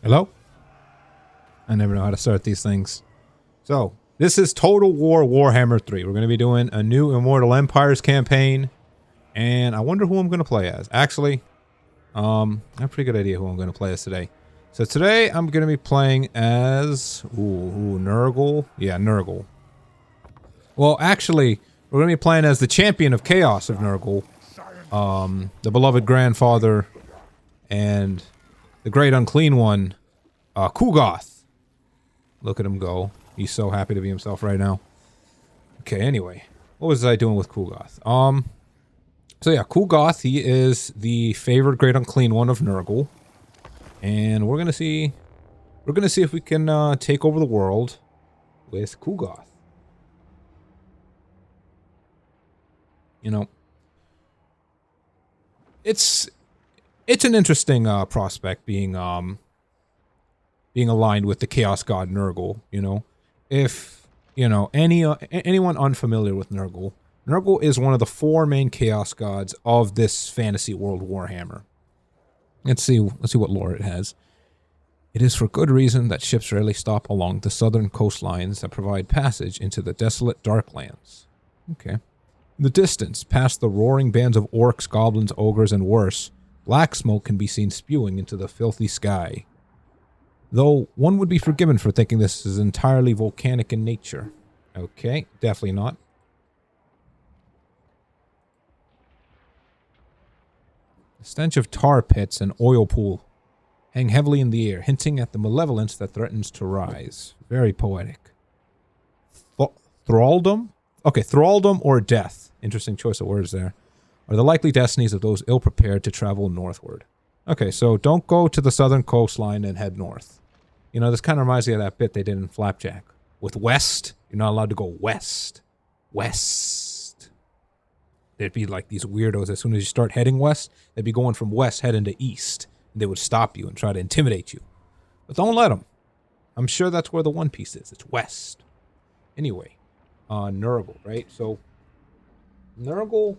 Hello? I never know how to start these things. So, this is Total War Warhammer 3. We're going to be doing a new Immortal Empires campaign. And I wonder who I'm going to play as. Actually, I have a pretty good idea who I'm going to play as today. So today, I'm going to be playing as... Nurgle? Yeah, Nurgle. Well, actually, we're going to be playing as the Champion of Chaos of Nurgle. The beloved grandfather and the great unclean one, Kugoth. Look at him go. He's so happy to be himself right now. Okay, anyway. What was I doing with Kugoth? So yeah, Kugoth, he is the favorite great unclean one of Nurgle. And we're gonna see if we can take over the world with Kugoth. You know, it's an interesting prospect being aligned with the Chaos God Nurgle. You know, if you know anyone unfamiliar with Nurgle, Nurgle is one of the 4 main Chaos Gods of this fantasy world Warhammer. Let's see what lore it has. It is for good reason that ships rarely stop along the southern coastlines that provide passage into the desolate darklands. Okay. In the distance, past the roaring bands of orcs, goblins, ogres, and worse, black smoke can be seen spewing into the filthy sky. Though one would be forgiven for thinking this is entirely volcanic in nature. Okay, definitely not. The stench of tar pits and oil pool hang heavily in the air, hinting at the malevolence that threatens to rise. Very poetic. Thraldom? Okay, thraldom or death. Interesting choice of words there. Are the likely destinies of those ill-prepared to travel northward. Okay, so don't go to the southern coastline and head north. You know, this kind of reminds me of that bit they did in Flapjack. With west, you're not allowed to go west. West. There'd be like these weirdos, as soon as you start heading west, they'd be going from west heading to east. And they would stop you and try to intimidate you. But don't let them. I'm sure that's where the One Piece is. It's west. Anyway, Nurgle, right? So, Nurgle,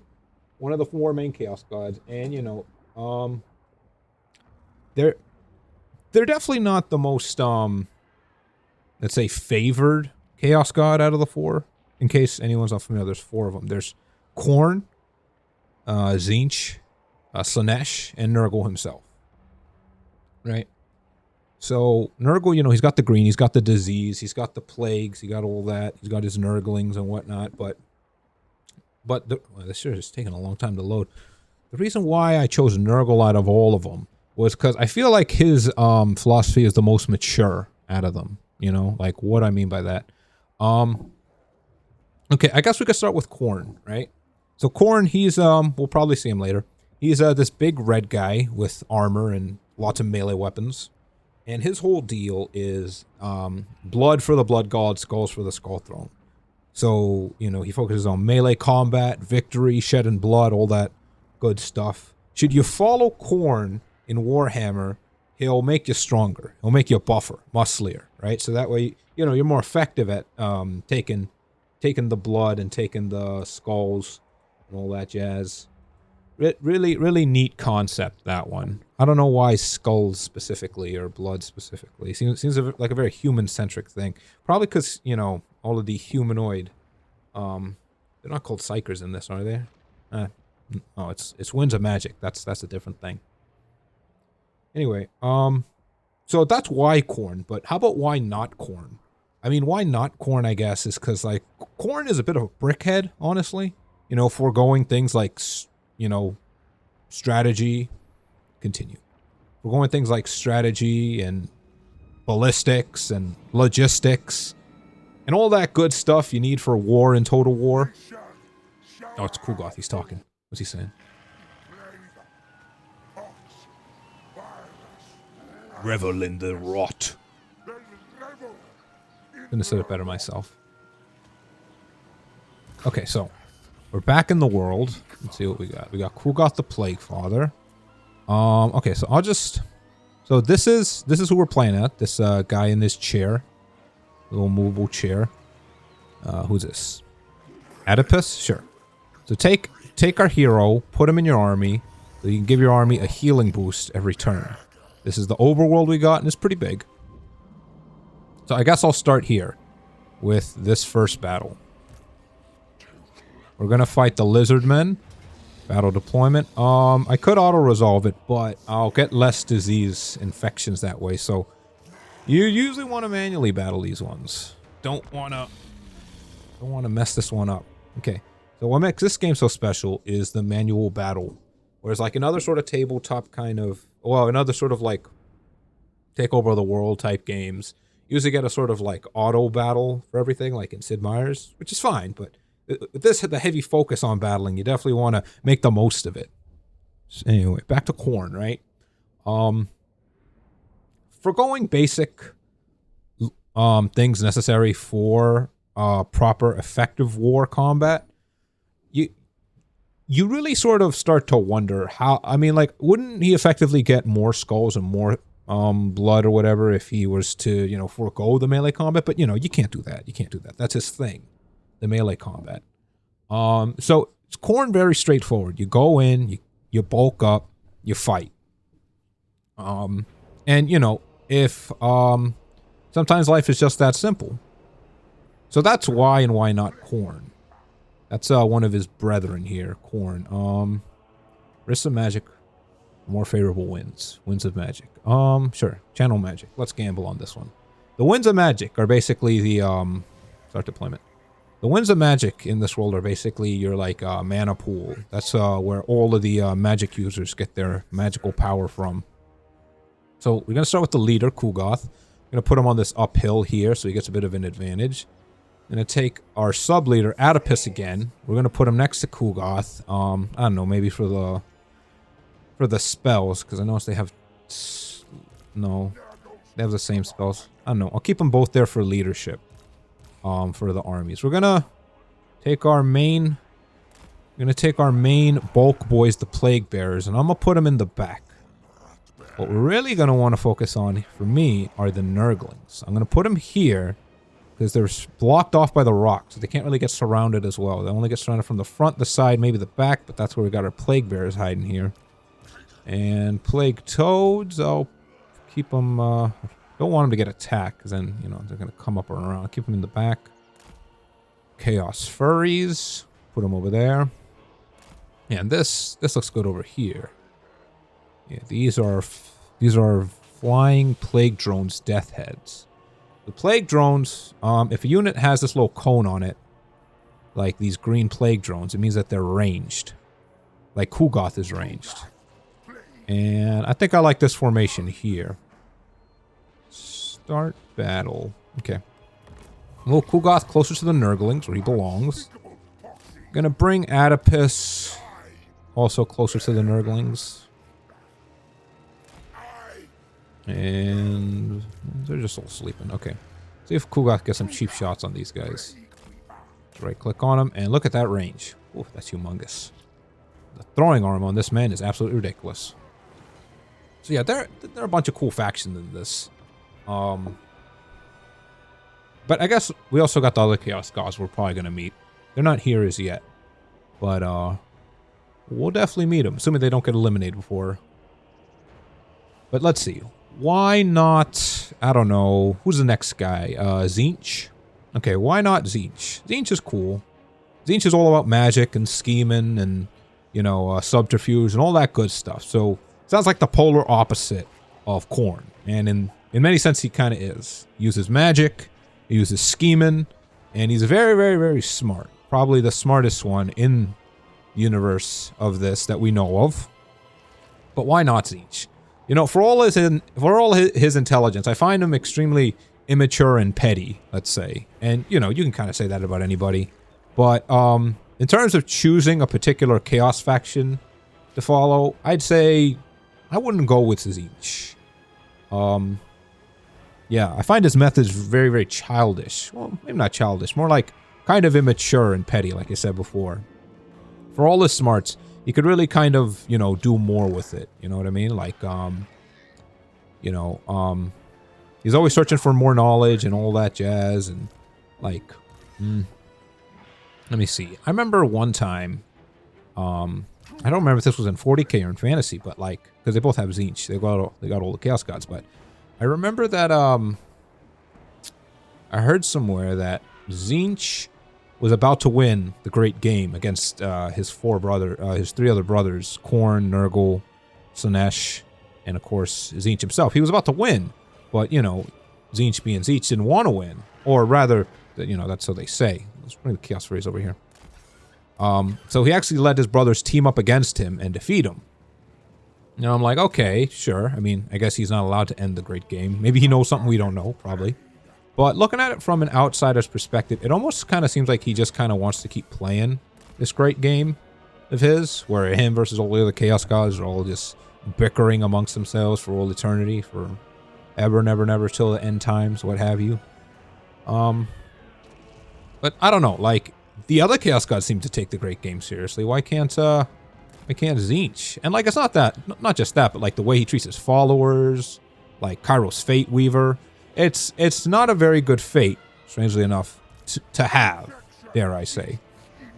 one of the 4 main Chaos Gods, and, you know, they're definitely not the most, let's say, favored Chaos God out of the 4. In case anyone's not familiar, there's 4 of them. There's Khorne, Tzeentch, Slaanesh, and Nurgle himself. Right? So, Nurgle, you know, he's got the green, he's got the disease, he's got the plagues, he got all that, he's got his Nurglings and whatnot, but well, this sure is taking a long time to load. The reason why I chose Nurgle out of all of them was because I feel like his philosophy is the most mature out of them, you know, like what I mean by that. Okay, I guess we could start with Khorne, right? So Khorne, he's, we'll probably see him later. He's this big red guy with armor and lots of melee weapons. And his whole deal is blood for the blood god, skulls for the skull throne. So, you know, he focuses on melee combat, victory, shedding blood, all that good stuff. Should you follow Khorne in Warhammer, he'll make you stronger. He'll make you buffer, musclier, right? So that way, you know, you're more effective at taking the blood and taking the skulls and all that jazz. Really neat concept, that one. I don't know why skulls specifically or blood specifically. Seems like a very human-centric thing. Probably because, you know, all of the humanoid, they're not called psychers in this, are they? Oh, it's Winds of Magic. That's a different thing. Anyway, so that's why Khorne, but how about why not Khorne? I mean, why not Khorne, I guess, is because, like, Khorne is a bit of a brickhead, honestly. You know, foregoing things like, you know, strategy. Continue. We're going things like strategy and ballistics and logistics and all that good stuff you need for war and Total War. Oh, it's Kulgoth. He's talking. What's he saying? Revel in the rot. I'm gonna say it better myself. Okay, so we're back in the world. Let's see what we got. We got Kulgoth the Plague Father. Okay, so I'll just... So this is who we're playing at. This guy in this chair. Little movable chair. Who's this? Oedipus? Sure. So take our hero, put him in your army, so you can give your army a healing boost every turn. This is the overworld we got, and it's pretty big. So I guess I'll start here with this first battle. We're gonna fight the Lizardmen. Battle deployment. I could auto-resolve it, but I'll get less disease infections that way, so you usually want to manually battle these ones. Don't want to mess this one up. Okay, so what makes this game so special is the manual battle. Whereas like another sort of tabletop kind of, well, another sort of like take over the world type games, usually get a sort of like auto battle for everything, like in Sid Meier's, which is fine, but with this, the heavy focus on battling, you definitely want to make the most of it. So anyway, back to Khorne, right? For going basic things necessary for proper effective war combat, you really sort of start to wonder how, I mean, like, wouldn't he effectively get more skulls and more blood or whatever if he was to, you know, forego the melee combat? But, you know, you can't do that. You can't do that. That's his thing. The melee combat. So it's Khorne very straightforward. You go in, you bulk up, you fight. And you know, if sometimes life is just that simple. So that's why and why not Corn. That's one of his brethren here, Corn. Risks of magic, more favorable winds. Winds of magic. Sure. Channel magic. Let's gamble on this one. The winds of magic are basically the start deployment. The winds of magic in this world are basically your like mana pool. That's where all of the magic users get their magical power from. So we're gonna start with the leader, Kugoth. We're gonna put him on this uphill here, so he gets a bit of an advantage. We're gonna take our sub leader, Adipus, again. We're gonna put him next to Kugoth. I don't know, maybe for the spells, because I notice they have no, they have the same spells. I don't know. I'll keep them both there for leadership. For the armies. We're gonna take our main bulk boys, the plague bearers, and I'm gonna put them in the back. What we're really gonna want to focus on for me are the Nurglings. I'm gonna put them here because they're blocked off by the rocks, so they can't really get surrounded as well. They only get surrounded from the front, the side, maybe the back, but that's where we got our plague bearers hiding here. And plague toads, I'll keep them. Don't want them to get attacked, because then, you know, they're going to come up and around. Keep them in the back. Chaos Furries. Put them over there. Yeah, and this looks good over here. Yeah, these are flying plague drones, death heads. The plague drones, if a unit has this little cone on it, like these green plague drones, it means that they're ranged. Like Kugoth is ranged. And I think I like this formation here. Start battle. Okay. Move Kugoth closer to the Nurglings, where he belongs. Gonna bring Adipus also closer to the Nurglings. And they're just all sleeping. Okay. See if Kugoth gets some cheap shots on these guys. Right click on him, and look at that range. Ooh, that's humongous. The throwing arm on this man is absolutely ridiculous. So yeah, there are a bunch of cool factions in this. But I guess we also got the other Chaos Gods we're probably going to meet. They're not here as yet. But, we'll definitely meet them, assuming they don't get eliminated before. But let's see. Why not, I don't know, who's the next guy? Tzeentch? Okay, why not Tzeentch? Tzeentch is cool. Tzeentch is all about magic and scheming and, you know, subterfuge and all that good stuff. So, sounds like the polar opposite of Khorne. And in many sense, he kind of is. He uses magic, he uses scheming, and he's very, very, very smart. Probably the smartest one in the universe of this that we know of. But why not Tzeentch? You know, for all his intelligence, I find him extremely immature and petty, let's say. And, you know, you can kind of say that about anybody. But in terms of choosing a particular Chaos faction to follow, I'd say I wouldn't go with Tzeentch. Yeah, I find his methods very, very childish. Well, maybe not childish, more like kind of immature and petty, like I said before. For all his smarts, he could really kind of, you know, do more with it. You know what I mean? Like, he's always searching for more knowledge and all that jazz. And, like, let me see. I remember one time, I don't remember if this was in 40k or in fantasy, but, like, because they both have Tzeentch. They got all the Chaos Gods, but I remember that, I heard somewhere that Tzeentch was about to win the great game against his three other brothers, Khorne, Nurgle, Slaanesh, and of course Tzeentch himself. He was about to win, but you know, Tzeentch being Tzeentch didn't want to win, or rather, you know, that's so they say. Let's bring the Chaos Phrase over here. So he actually let his brothers team up against him and defeat him. You know, I'm like, okay, sure. I mean, I guess he's not allowed to end the great game. Maybe he knows something we don't know, probably. But looking at it from an outsider's perspective, it almost kind of seems like he just kind of wants to keep playing this great game of his, where him versus all the other Chaos Gods are all just bickering amongst themselves for all eternity, for ever, never, never till the end times, what have you. But I don't know, like, the other Chaos Gods seem to take the great game seriously. Why can't Tzeentch? And like, it's not just that, but like the way he treats his followers, like Kairos Fate Weaver. It's not a very good fate, strangely enough, to have, dare I say.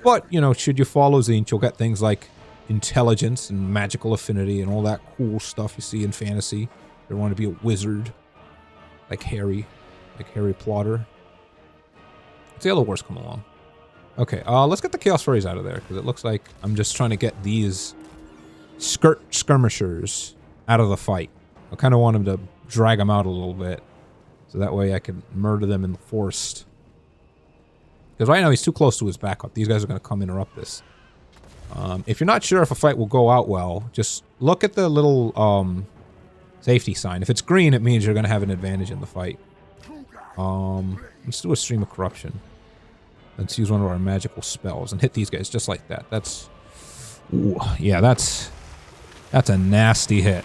But, you know, should you follow Tzeentch, you'll get things like intelligence and magical affinity and all that cool stuff you see in fantasy. You want to be a wizard. Like Harry Plotter. Let's see how the wars come along. Okay, let's get the Chaos Furies out of there, because it looks like I'm just trying to get these skirmishers out of the fight. I kind of want him to drag them out a little bit, so that way I can murder them in the forest. Because right now he's too close to his backup. These guys are going to come interrupt this. If you're not sure if a fight will go out well, just look at the little safety sign. If it's green, it means you're going to have an advantage in the fight. Let's do a Stream of Corruption. Let's use one of our magical spells and hit these guys just like that. That's... Ooh, yeah, that's a nasty hit.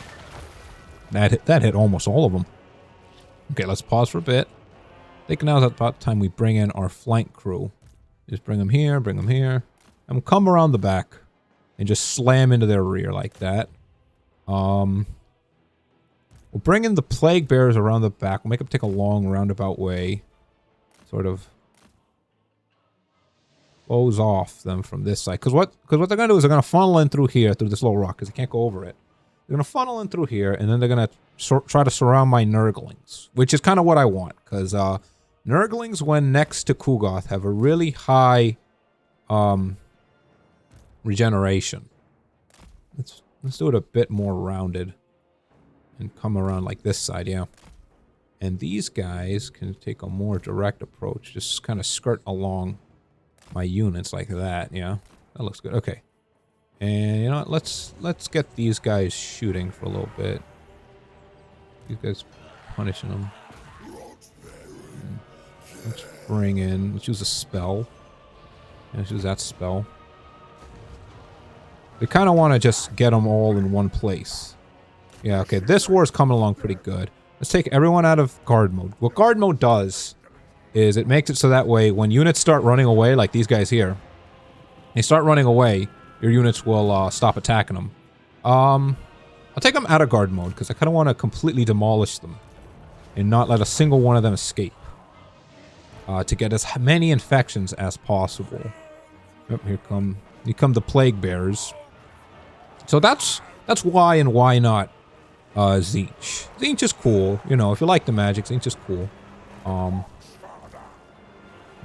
That hit almost all of them. Okay, let's pause for a bit. I think now's about the time we bring in our flank crew. Just bring them here, and we'll come around the back and just slam into their rear like that. We'll bring in the Plague Bearers around the back. We'll make them take a long roundabout way. Sort of close off them from this side. Because what they're going to do is they're going to funnel in through here, through this little rock, because they can't go over it. They're going to funnel in through here, and then they're going to try to surround my Nurglings, which is kind of what I want, because Nurglings, when next to Kugoth, have a really high regeneration. Let's do it a bit more rounded and come around like this side, yeah. And these guys can take a more direct approach, just kind of skirt along my units like that, yeah. That looks good. Okay. And you know what? Let's get these guys shooting for a little bit. These guys punishing them. Let's bring in. Let's use a spell. Yeah, let's use that spell. We kind of want to just get them all in one place. Yeah. Okay. This war is coming along pretty good. Let's take everyone out of guard mode. What guard mode does is it makes it so that way when units start running away, like these guys here, they start running away, your units will stop attacking them. I'll take them out of guard mode because I kind of want to completely demolish them and not let a single one of them escape to get as many infections as possible. Yep, here come the Plague Bearers. So that's why and why not Tzeentch. Tzeentch is cool, you know, if you like the magic, Tzeentch is cool.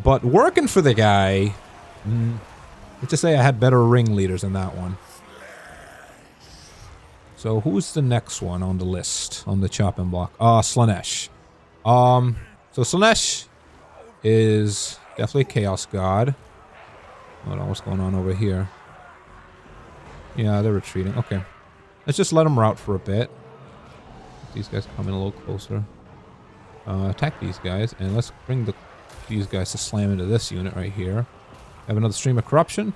But working for the guy, let's just say I had better ringleaders than that one. So who's the next one on the list, on the chopping block? Slaanesh. So Slaanesh is definitely a Chaos God. Hold on, what's going on over here? Yeah, they're retreating. Okay. Let's just let them rout for a bit. These guys come in a little closer. Attack these guys, and let's bring these guys to slam into this unit right here. Have another Stream of Corruption?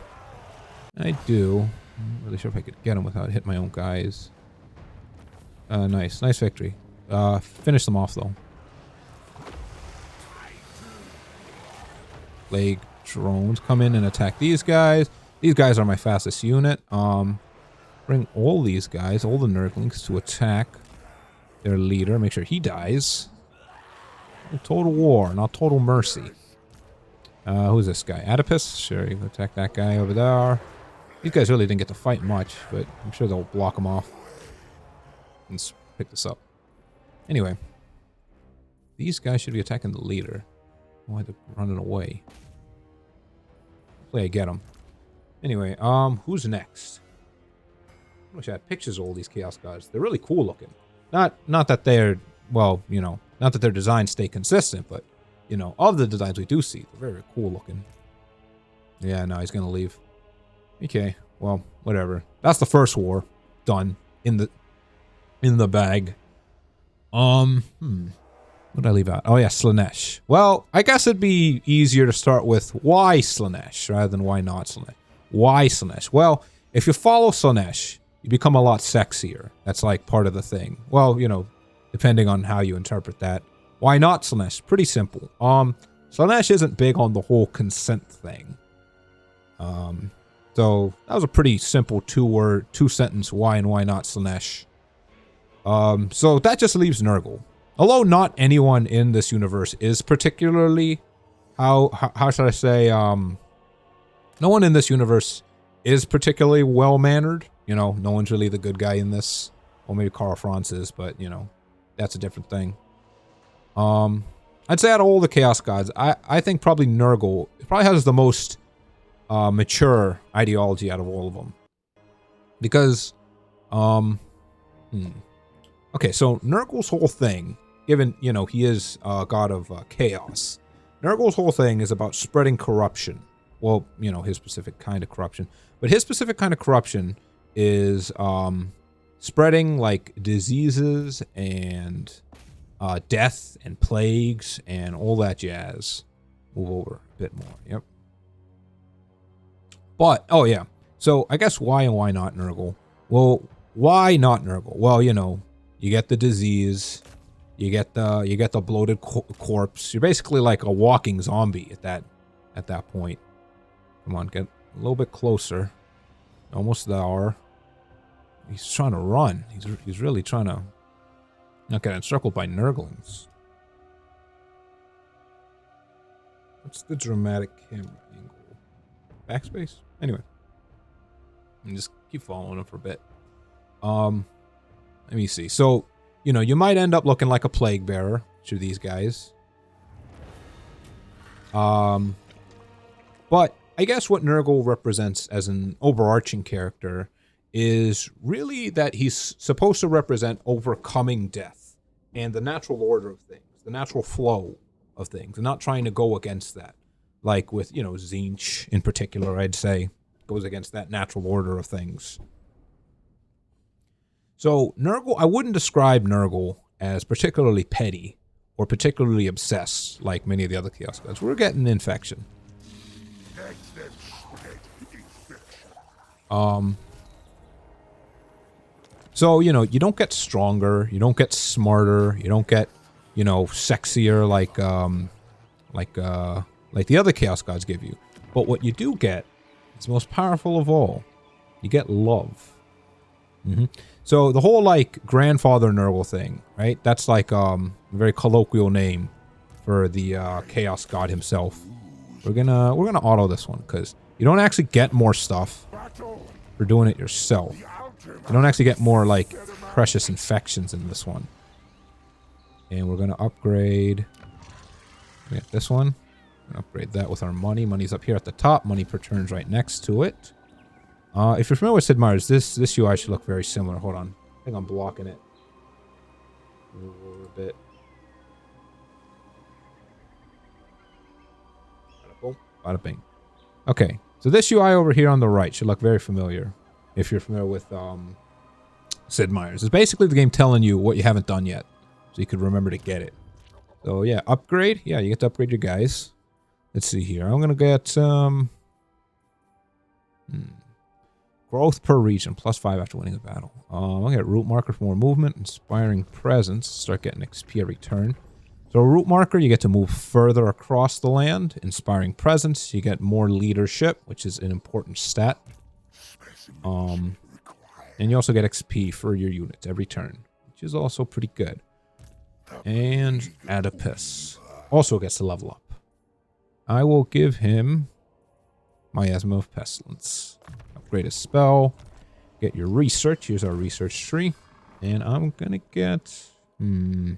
I do. I'm not really sure if I could get them without hitting my own guys. Nice. Nice victory. Finish them off, though. Plague drones come in and attack these guys. These guys are my fastest unit. Bring all these guys, all the Nurglings, to attack their leader. Make sure he dies. Total war, not total mercy. Who's this guy? Oedipus? Sure, you can attack that guy over there. These guys really didn't get to fight much, but I'm sure they'll block them off. Let's pick this up. Anyway. These guys should be attacking the leader. Why they're running away? Hopefully I get them. Anyway, who's next? I wish I had pictures of all these Chaos Gods. They're really cool looking. Not that they're, well, you know, not that their designs stay consistent, but, you know, of the designs we do see, they're very cool looking. Yeah, no, he's gonna leave. Okay, well, whatever. That's the first war. Done. In the bag. What did I leave out? Oh yeah, Slaanesh. Well, I guess it'd be easier to start with why Slaanesh rather than why not Slaanesh. Why Slaanesh? Well, if you follow Slaanesh, you become a lot sexier. That's like part of the thing. Well, you know, depending on how you interpret that. Why not Slaanesh? Pretty simple. Slaanesh isn't big on the whole consent thing. So that was a pretty simple two-sentence why and why not Slaanesh. So that just leaves Nurgle. Although not anyone in this universe is particularly, how should I say, no one in this universe is particularly well-mannered. You know, no one's really the good guy in this. Well, maybe Karl Franz is, but, you know, that's a different thing. I'd say out of all the Chaos Gods, I think probably Nurgle probably has the most mature ideology out of all of them. Because, okay, so Nurgle's whole thing, given, you know, he is god of chaos, Nurgle's whole thing is about spreading corruption. Well, you know, his specific kind of corruption. But his specific kind of corruption is spreading, like, diseases and death and plagues and all that jazz. Move over a bit more. Yep. But, oh yeah. So, I guess why and why not Nurgle? Well, why not Nurgle? Well, you know, you get the disease, you get the bloated corpse. You're basically like a walking zombie at that point. Come on, get a little bit closer. Almost there. He's trying to run. He's really trying to not get encircled by Nurglings. What's the dramatic camera angle? Backspace? Anyway. And just keep following him for a bit. Let me see. So, you know, you might end up looking like a plague bearer to these guys. But I guess what Nurgle represents as an overarching character is really that he's supposed to represent overcoming death and the natural order of things, the natural flow of things, and not trying to go against that. Like with, you know, Tzeentch in particular, I'd say, goes against that natural order of things. So Nurgle, I wouldn't describe Nurgle as particularly petty or particularly obsessed like many of the other Chaos Gods. We're getting infection. So, you know, you don't get stronger, you don't get smarter, you don't get, you know, sexier like the other Chaos Gods give you. But what you do get is most powerful of all. You get love. So the whole like grandfather Nurgle thing, right? That's like a very colloquial name for the Chaos God himself. We're gonna auto this one because you don't actually get more stuff for doing it yourself. You don't actually get more like precious infections in this one. And we're gonna upgrade. We get this one. Upgrade that with our money. Money's up here at the top. Money per turn's right next to it. If you're familiar with Sid Meier's, this UI should look very similar. Hold on. I think I'm blocking it. Move over a bit. Bada boom, bada bing. Okay, so this UI over here on the right should look very familiar. If you're familiar with Sid Meier's. It's basically the game telling you what you haven't done yet. So you could remember to get it. So yeah, upgrade. Yeah, you get to upgrade your guys. Let's see here. I'm going to get growth per region, +5 after winning a battle. I'll get route marker for more movement, inspiring presence, start getting XP every turn. So a route marker, you get to move further across the land. Inspiring presence, you get more leadership, which is an important stat. And you also get XP for your units every turn, which is also pretty good. And Oedipus also gets to level up. I will give him Miasma of Pestilence. Upgrade a spell. Get your research. Here's our research tree. And I'm going to get... Be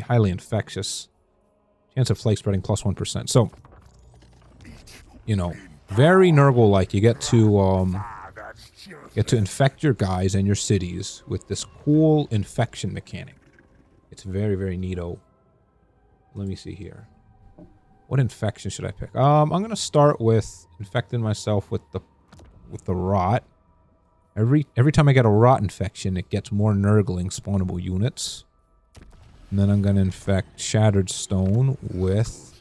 highly infectious. Chance of flake spreading +1%. So, you know, very Nurgle-like. You get to infect your guys and your cities with this cool infection mechanic. It's very, very neato. Let me see here. What infection should I pick? I'm gonna start with infecting myself with the rot. Every time I get a rot infection, it gets more Nurgling spawnable units. And then I'm gonna infect Shattered Stone with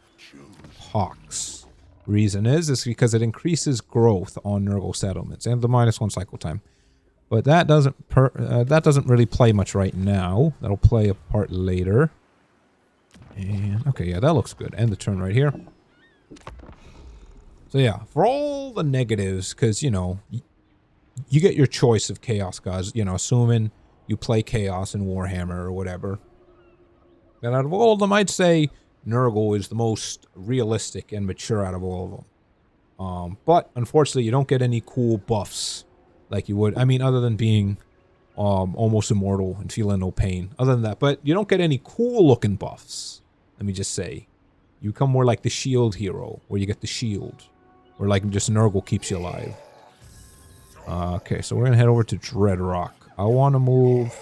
Hawks. Reason is because it increases growth on Nurgle settlements and the -1 cycle time. But that doesn't really play much right now. That'll play a part later. And okay, yeah, that looks good. End the turn right here. So yeah, for all the negatives, because you know, you get your choice of Chaos Gods. You know, assuming you play Chaos in Warhammer or whatever. And out of all of them, I'd say Nurgle is the most realistic and mature out of all of them. But unfortunately, you don't get any cool buffs like you would. I mean, other than being almost immortal and feeling no pain. Other than that, but you don't get any cool looking buffs. Let me just say. You become more like the shield hero, where you get the shield. Or like just Nurgle keeps you alive. Okay, so we're going to head over to Dreadrock. I want to move...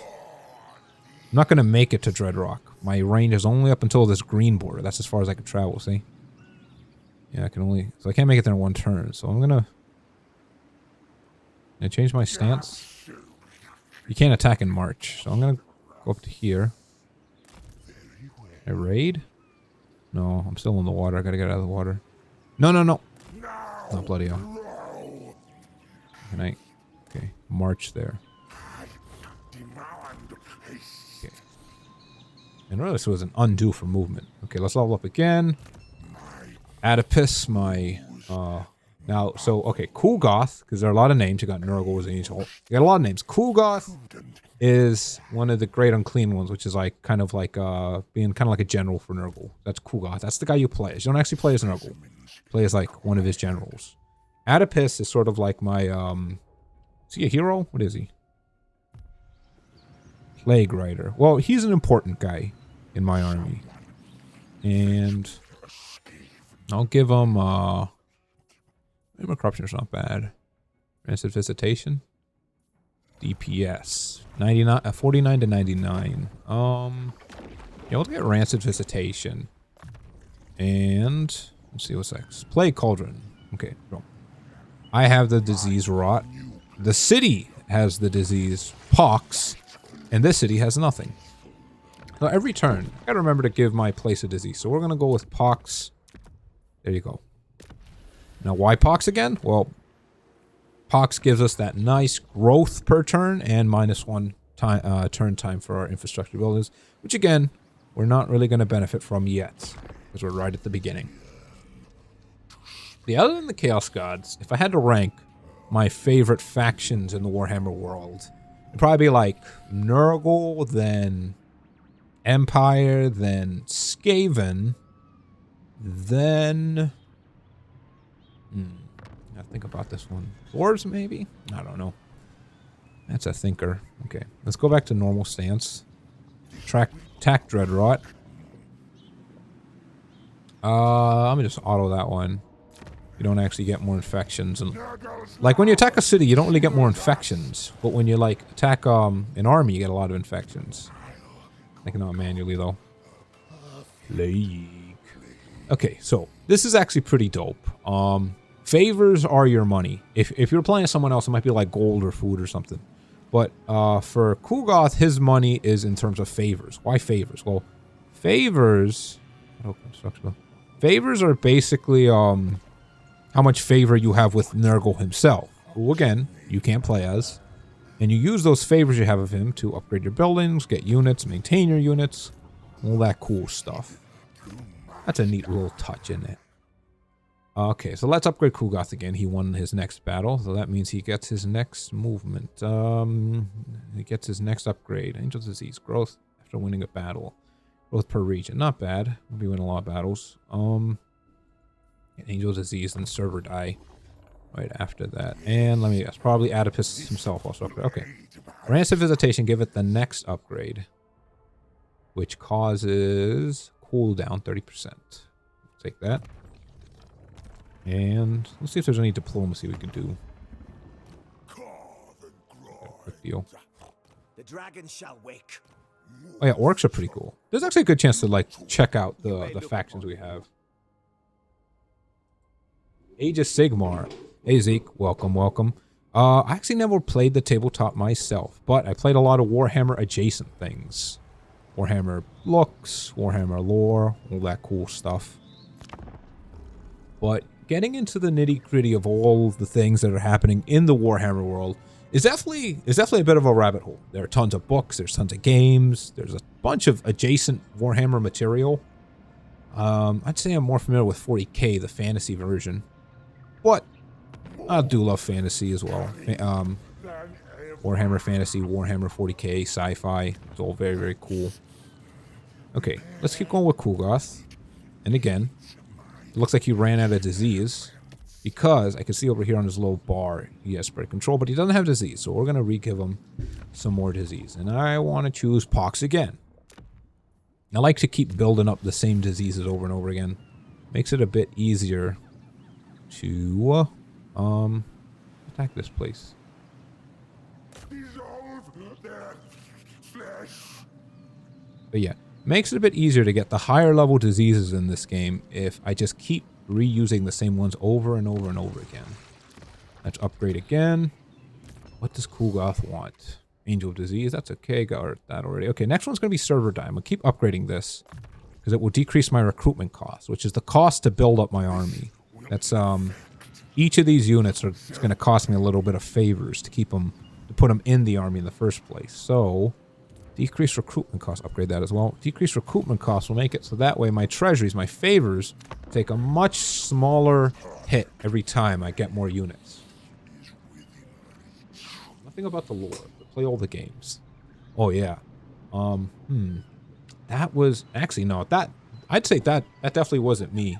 I'm not going to make it to Dreadrock. My range is only up until this green border. That's as far as I can travel, see? Yeah, I can only... So I can't make it there in one turn. So I'm going to... Can I change my stance? You can't attack in March. So I'm going to go up to here. Can I raid? No, I'm still in the water. I got to get out of the water. No, no, no. Oh, bloody hell. Can I... Okay, March there. Okay. And this was an undo for movement. Okay, let's level up again. Adipus, my... Now, so, okay, Kulgoth, because there are a lot of names. You got Nurgle, you got a lot of names. Kulgoth is one of the great unclean ones, which is like, kind of like, being kind of like a general for Nurgle. That's Kulgoth. That's the guy you play as. You don't actually play as Nurgle. Play as, like, one of his generals. Adipus is sort of like my, is he a hero? What is he? Plague Rider. Well, he's an important guy in my army. And I'll give him, Corruption is not bad. Rancid Visitation. DPS. 49 to 99. Yeah, we'll get Rancid Visitation. And let's see what's next. Plague Cauldron. Okay, go. I have the disease rot. The city has the disease pox. And this city has nothing. So every turn, I gotta remember to give my place a disease. So we're gonna go with pox. There you go. Now, why Pox again? Well, Pox gives us that nice growth per turn and -1 time, turn time for our infrastructure buildings, which again, we're not really going to benefit from yet, because we're right at the beginning. The other than the Chaos Gods, if I had to rank my favorite factions in the Warhammer world, it'd probably be like Nurgle, then Empire, then Skaven, then... I think about this one. Dwarves, maybe? I don't know. That's a thinker. Okay, let's go back to normal stance. Attack Dreadrot. Let me just auto that one. You don't actually get more infections. And like, when you attack a city, you don't really get more infections. But when you, like, attack an army, you get a lot of infections. I can not manually, though. Plague. Okay, so this is actually pretty dope. Favors are your money. If you're playing someone else, it might be like gold or food or something. But for Kulgoth, his money is in terms of favors. Why favors? Well, favors... Favors are basically how much favor you have with Nurgle himself, who, again, you can't play as. And you use those favors you have of him to upgrade your buildings, get units, maintain your units, all that cool stuff. That's a neat little touch in it. Okay, so let's upgrade Kulgoth again. He won his next battle, so that means he gets his next movement. He gets his next upgrade. Angel Disease. Growth after winning a battle. Growth per region. Not bad. We'll be winning a lot of battles. Angel Disease and Server Die right after that. And let me guess. Probably Adipus himself also upgrade. Okay. Rancid Visitation. Give it the next upgrade. Which causes cooldown 30%. Take that. And let's see if there's any diplomacy we can do. Quick deal. The dragon shall wake. Oh yeah, orcs are pretty cool. There's actually a good chance to like check out the factions we have. Age of Sigmar. Hey Zeke, welcome, welcome. I actually never played the tabletop myself, but I played a lot of Warhammer adjacent things. Warhammer looks, Warhammer lore, all that cool stuff. But getting into the nitty-gritty of all the things that are happening in the Warhammer world is definitely a bit of a rabbit hole. There are tons of books, there's tons of games, there's a bunch of adjacent Warhammer material. I'd say I'm more familiar with 40k, the fantasy version. But I do love fantasy as well. Warhammer Fantasy, Warhammer 40k, sci-fi. It's all very, very cool. Okay, let's keep going with Kulgoth. And again, it looks like he ran out of disease. because I can see over here on his little bar, he has spread control, but he doesn't have disease. So we're going to re-give him some more disease. And I want to choose pox again. I like to keep building up the same diseases over and over again. Makes it a bit easier to attack this place. But yeah, makes it a bit easier to get the higher level diseases in this game if I just keep reusing the same ones over and over and over again. Let's upgrade again. What does Kulgoth want? Angel of Disease, that's okay, got that already. Okay, next one's going to be Server Die. I'm going to keep upgrading this because it will decrease my recruitment cost, which is the cost to build up my army. That's, each of these units it's going to cost me a little bit of favors to keep them, to put them in the army in the first place. So, decrease recruitment cost, upgrade that as well. Decrease recruitment cost will make it so that way my treasuries, my favors, take a much smaller hit every time I get more units. Nothing about the lore, but play all the games. Oh yeah. That was, actually no, I'd say that definitely wasn't me.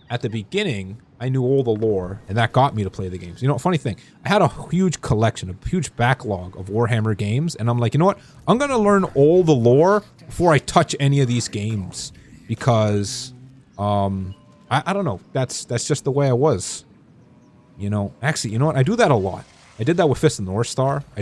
At the beginning, I knew all the lore, and that got me to play the games. You know, funny thing, I had a huge collection, a huge backlog of Warhammer games, and I'm like, you know what? I'm going to learn all the lore before I touch any of these games, because, I don't know. That's just the way I was. You know, actually, you know what? I do that a lot. I did that with Fist of the North Star. I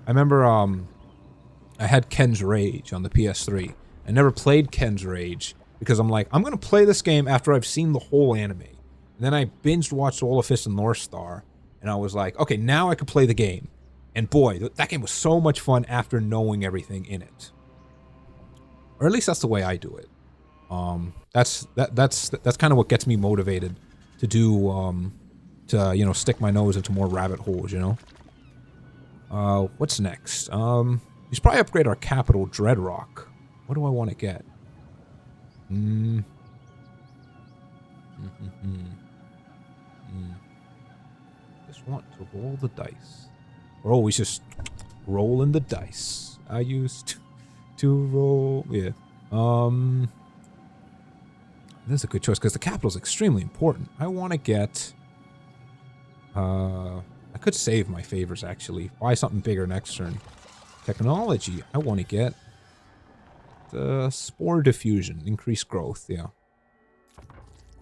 remember, I had Ken's Rage on the PS3. I never played Ken's Rage, because I'm like, I'm going to play this game after I've seen the whole anime. And then I binged watched all of Fist of North Star, and I was like, okay, now I can play the game. And boy, that game was so much fun after knowing everything in it. Or at least that's the way I do it. That's kind of what gets me motivated to do, you know, stick my nose into more rabbit holes, you know? What's next? We should probably upgrade our capital, Dreadrock. What do I want to get? Just want to roll the dice. We're always just rolling the dice. I used to roll. Yeah. This is a good choice because the capital is extremely important. I want to get. I could save my favors actually. Buy something bigger next turn. Technology. I want to get the spore diffusion, increased growth. Yeah.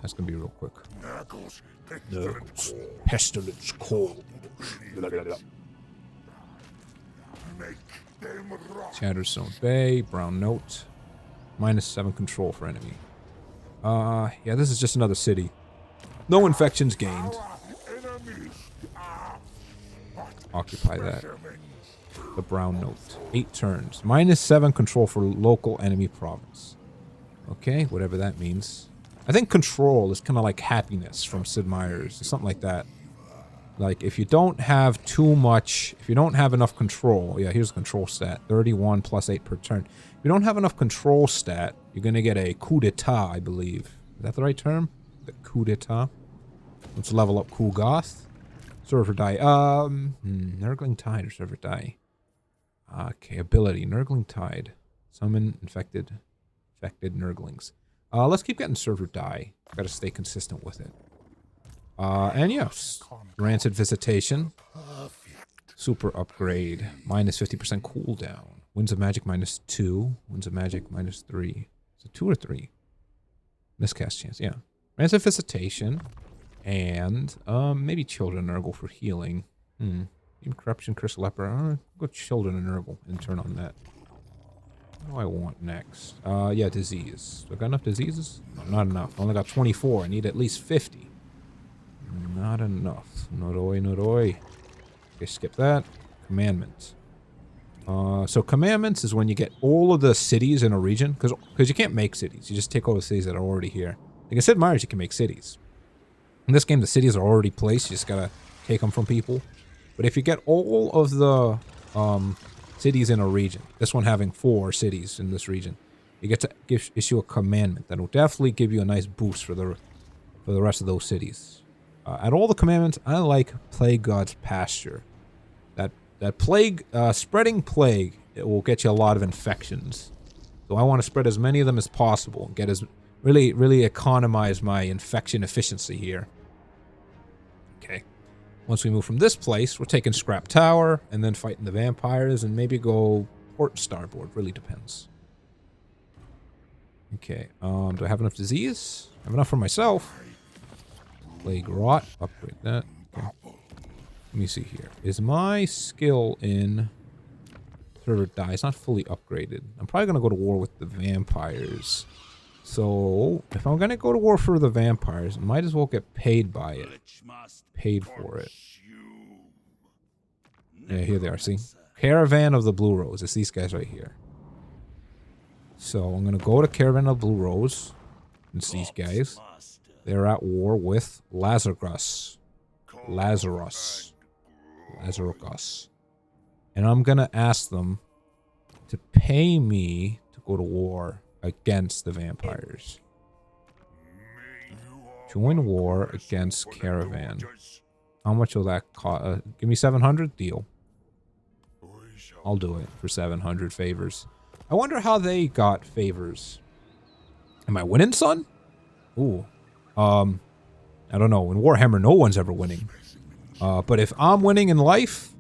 That's gonna be real quick. Nurgles. Pestilence cold. Chatterstone Bay, Brown Note. -7 control for enemy. Yeah, this is just another city. No infections gained. Occupy that. The Brown Note. 8 turns. -7 control for local enemy province. Okay, whatever that means. I think control is kind of like happiness from Sid Meier's, or something like that. Like, if you don't have too much, if you don't have enough control, yeah, here's the control stat, 31 plus 8 per turn. If you don't have enough control stat, you're going to get a coup d'etat, I believe. Is that the right term? The coup d'etat. Let's level up Kulgoth. Server die. Nurgling Tide or Server die. Okay, ability, Nurgling Tide. Summon infected Nurglings. Let's keep getting Server die. Gotta stay consistent with it. And yes, Rancid Visitation. Super upgrade. -50% cooldown. Winds of Magic -2. Winds of Magic -3. Is it 2 or 3? Miscast chance, yeah. Rancid Visitation. And maybe Children Nurgle for healing. Even Corruption, Curse Leper. Go Children and Nurgle and turn on that. What do I want next? Yeah, disease. Do I got enough diseases? No, not enough. I only got 24. I need at least 50. Not enough. Noroi. Okay, skip that. Commandments. So commandments is when you get all of the cities in a region, because you can't make cities. You just take all the cities that are already here. Like I said, Myers, you can make cities. In this game, the cities are already placed. You just gotta take them from people. But if you get all of the cities in a region, this one having 4 cities in this region, you get to issue a commandment that will definitely give you a nice boost for the rest of those cities. At all the commandments, I like Plague God's Pasture. That plague, spreading plague, it will get you a lot of infections. So I want to spread as many of them as possible and get really economize my infection efficiency here. Okay. Once we move from this place, we're taking Scrap Tower and then fighting the vampires and maybe go port starboard. Really depends. Okay. Do I have enough disease? I have enough for myself. Plague Rot. Upgrade that. Okay. Let me see here. Is my skill in server die? It's not fully upgraded. I'm probably going to go to war with the vampires. So, if I'm going to go to war for the vampires, I might as well get paid by it. Paid for it. Yeah, here they are, see? Caravan of the Blue Rose. It's these guys right here. So, I'm going to go to Caravan of Blue Rose. It's these guys. They're at war with Lazarus. Lazarus. And I'm going to ask them to pay me to go to war against the vampires. Join war against Caravan. How much will that cost? Give me 700? Deal. I'll do it for 700 favors. I wonder how they got favors. Am I winning, son? Ooh. I don't know. In Warhammer, no one's ever winning. But if I'm winning in life,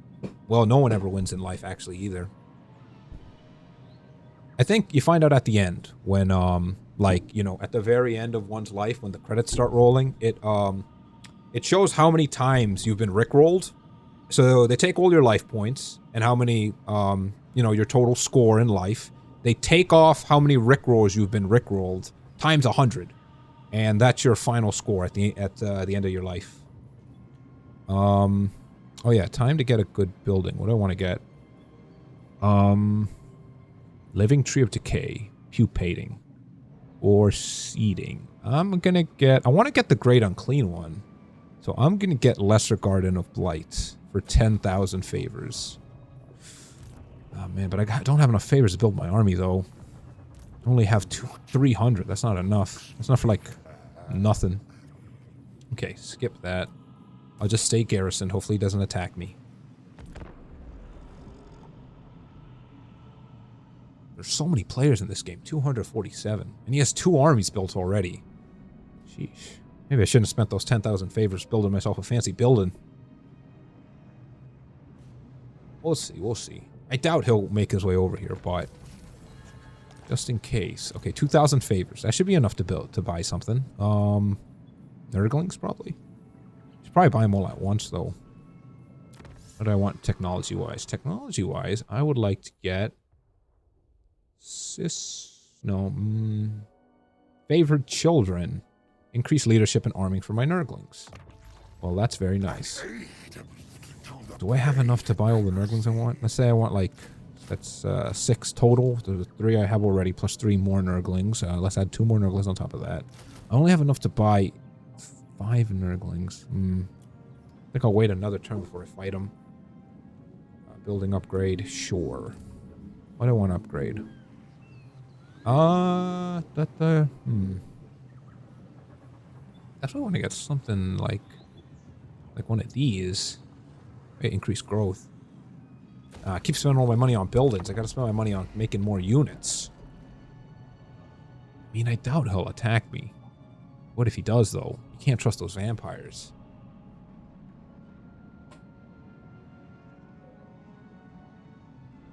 well, no one ever wins in life, actually, either. I think you find out at the end when, like, you know, at the very end of one's life, when the credits start rolling, it shows how many times you've been rickrolled. So they take all your life points and how many, you know, your total score in life. They take off how many rickrolls you've been rickrolled times 100, and that's your final score at the end of your life. Oh yeah, time to get a good building. What do I want to get? Living Tree of Decay, pupating, or seeding. I'm gonna get. I want to get the Great Unclean one, so I'm gonna get Lesser Garden of Blight for 10,000 favors. Oh man, but I don't have enough favors to build my army though. I only have 300. That's not enough. That's not for like nothing. Okay, skip that. I'll just stay garrisoned. Hopefully he doesn't attack me. There's so many players in this game. 247. And he has 2 armies built already. Sheesh. Maybe I shouldn't have spent those 10,000 favors building myself a fancy building. We'll see. We'll see. I doubt he'll make his way over here, but just in case. Okay, 2,000 favors. That should be enough to buy something. Nurglings, probably. Should probably buy them all at once, though. What do I want technology-wise? Technology-wise, I would like to get... Favored children. Increase leadership and arming for my Nurglings. Well, that's very nice. Do I have enough to buy all the Nurglings I want? Let's say I want, like... That's 6 total. The 3 I have already, plus 3 more Nurglings. Let's add 2 more Nurglings on top of that. I only have enough to buy 5 Nurglings. I think I'll wait another turn before I fight them. Building upgrade, sure. What do I want to upgrade? That's why I want to get something like one of these. Hey, increase growth. I keep spending all my money on buildings. I gotta spend my money on making more units. I mean, I doubt he'll attack me. What if he does, though? You can't trust those vampires.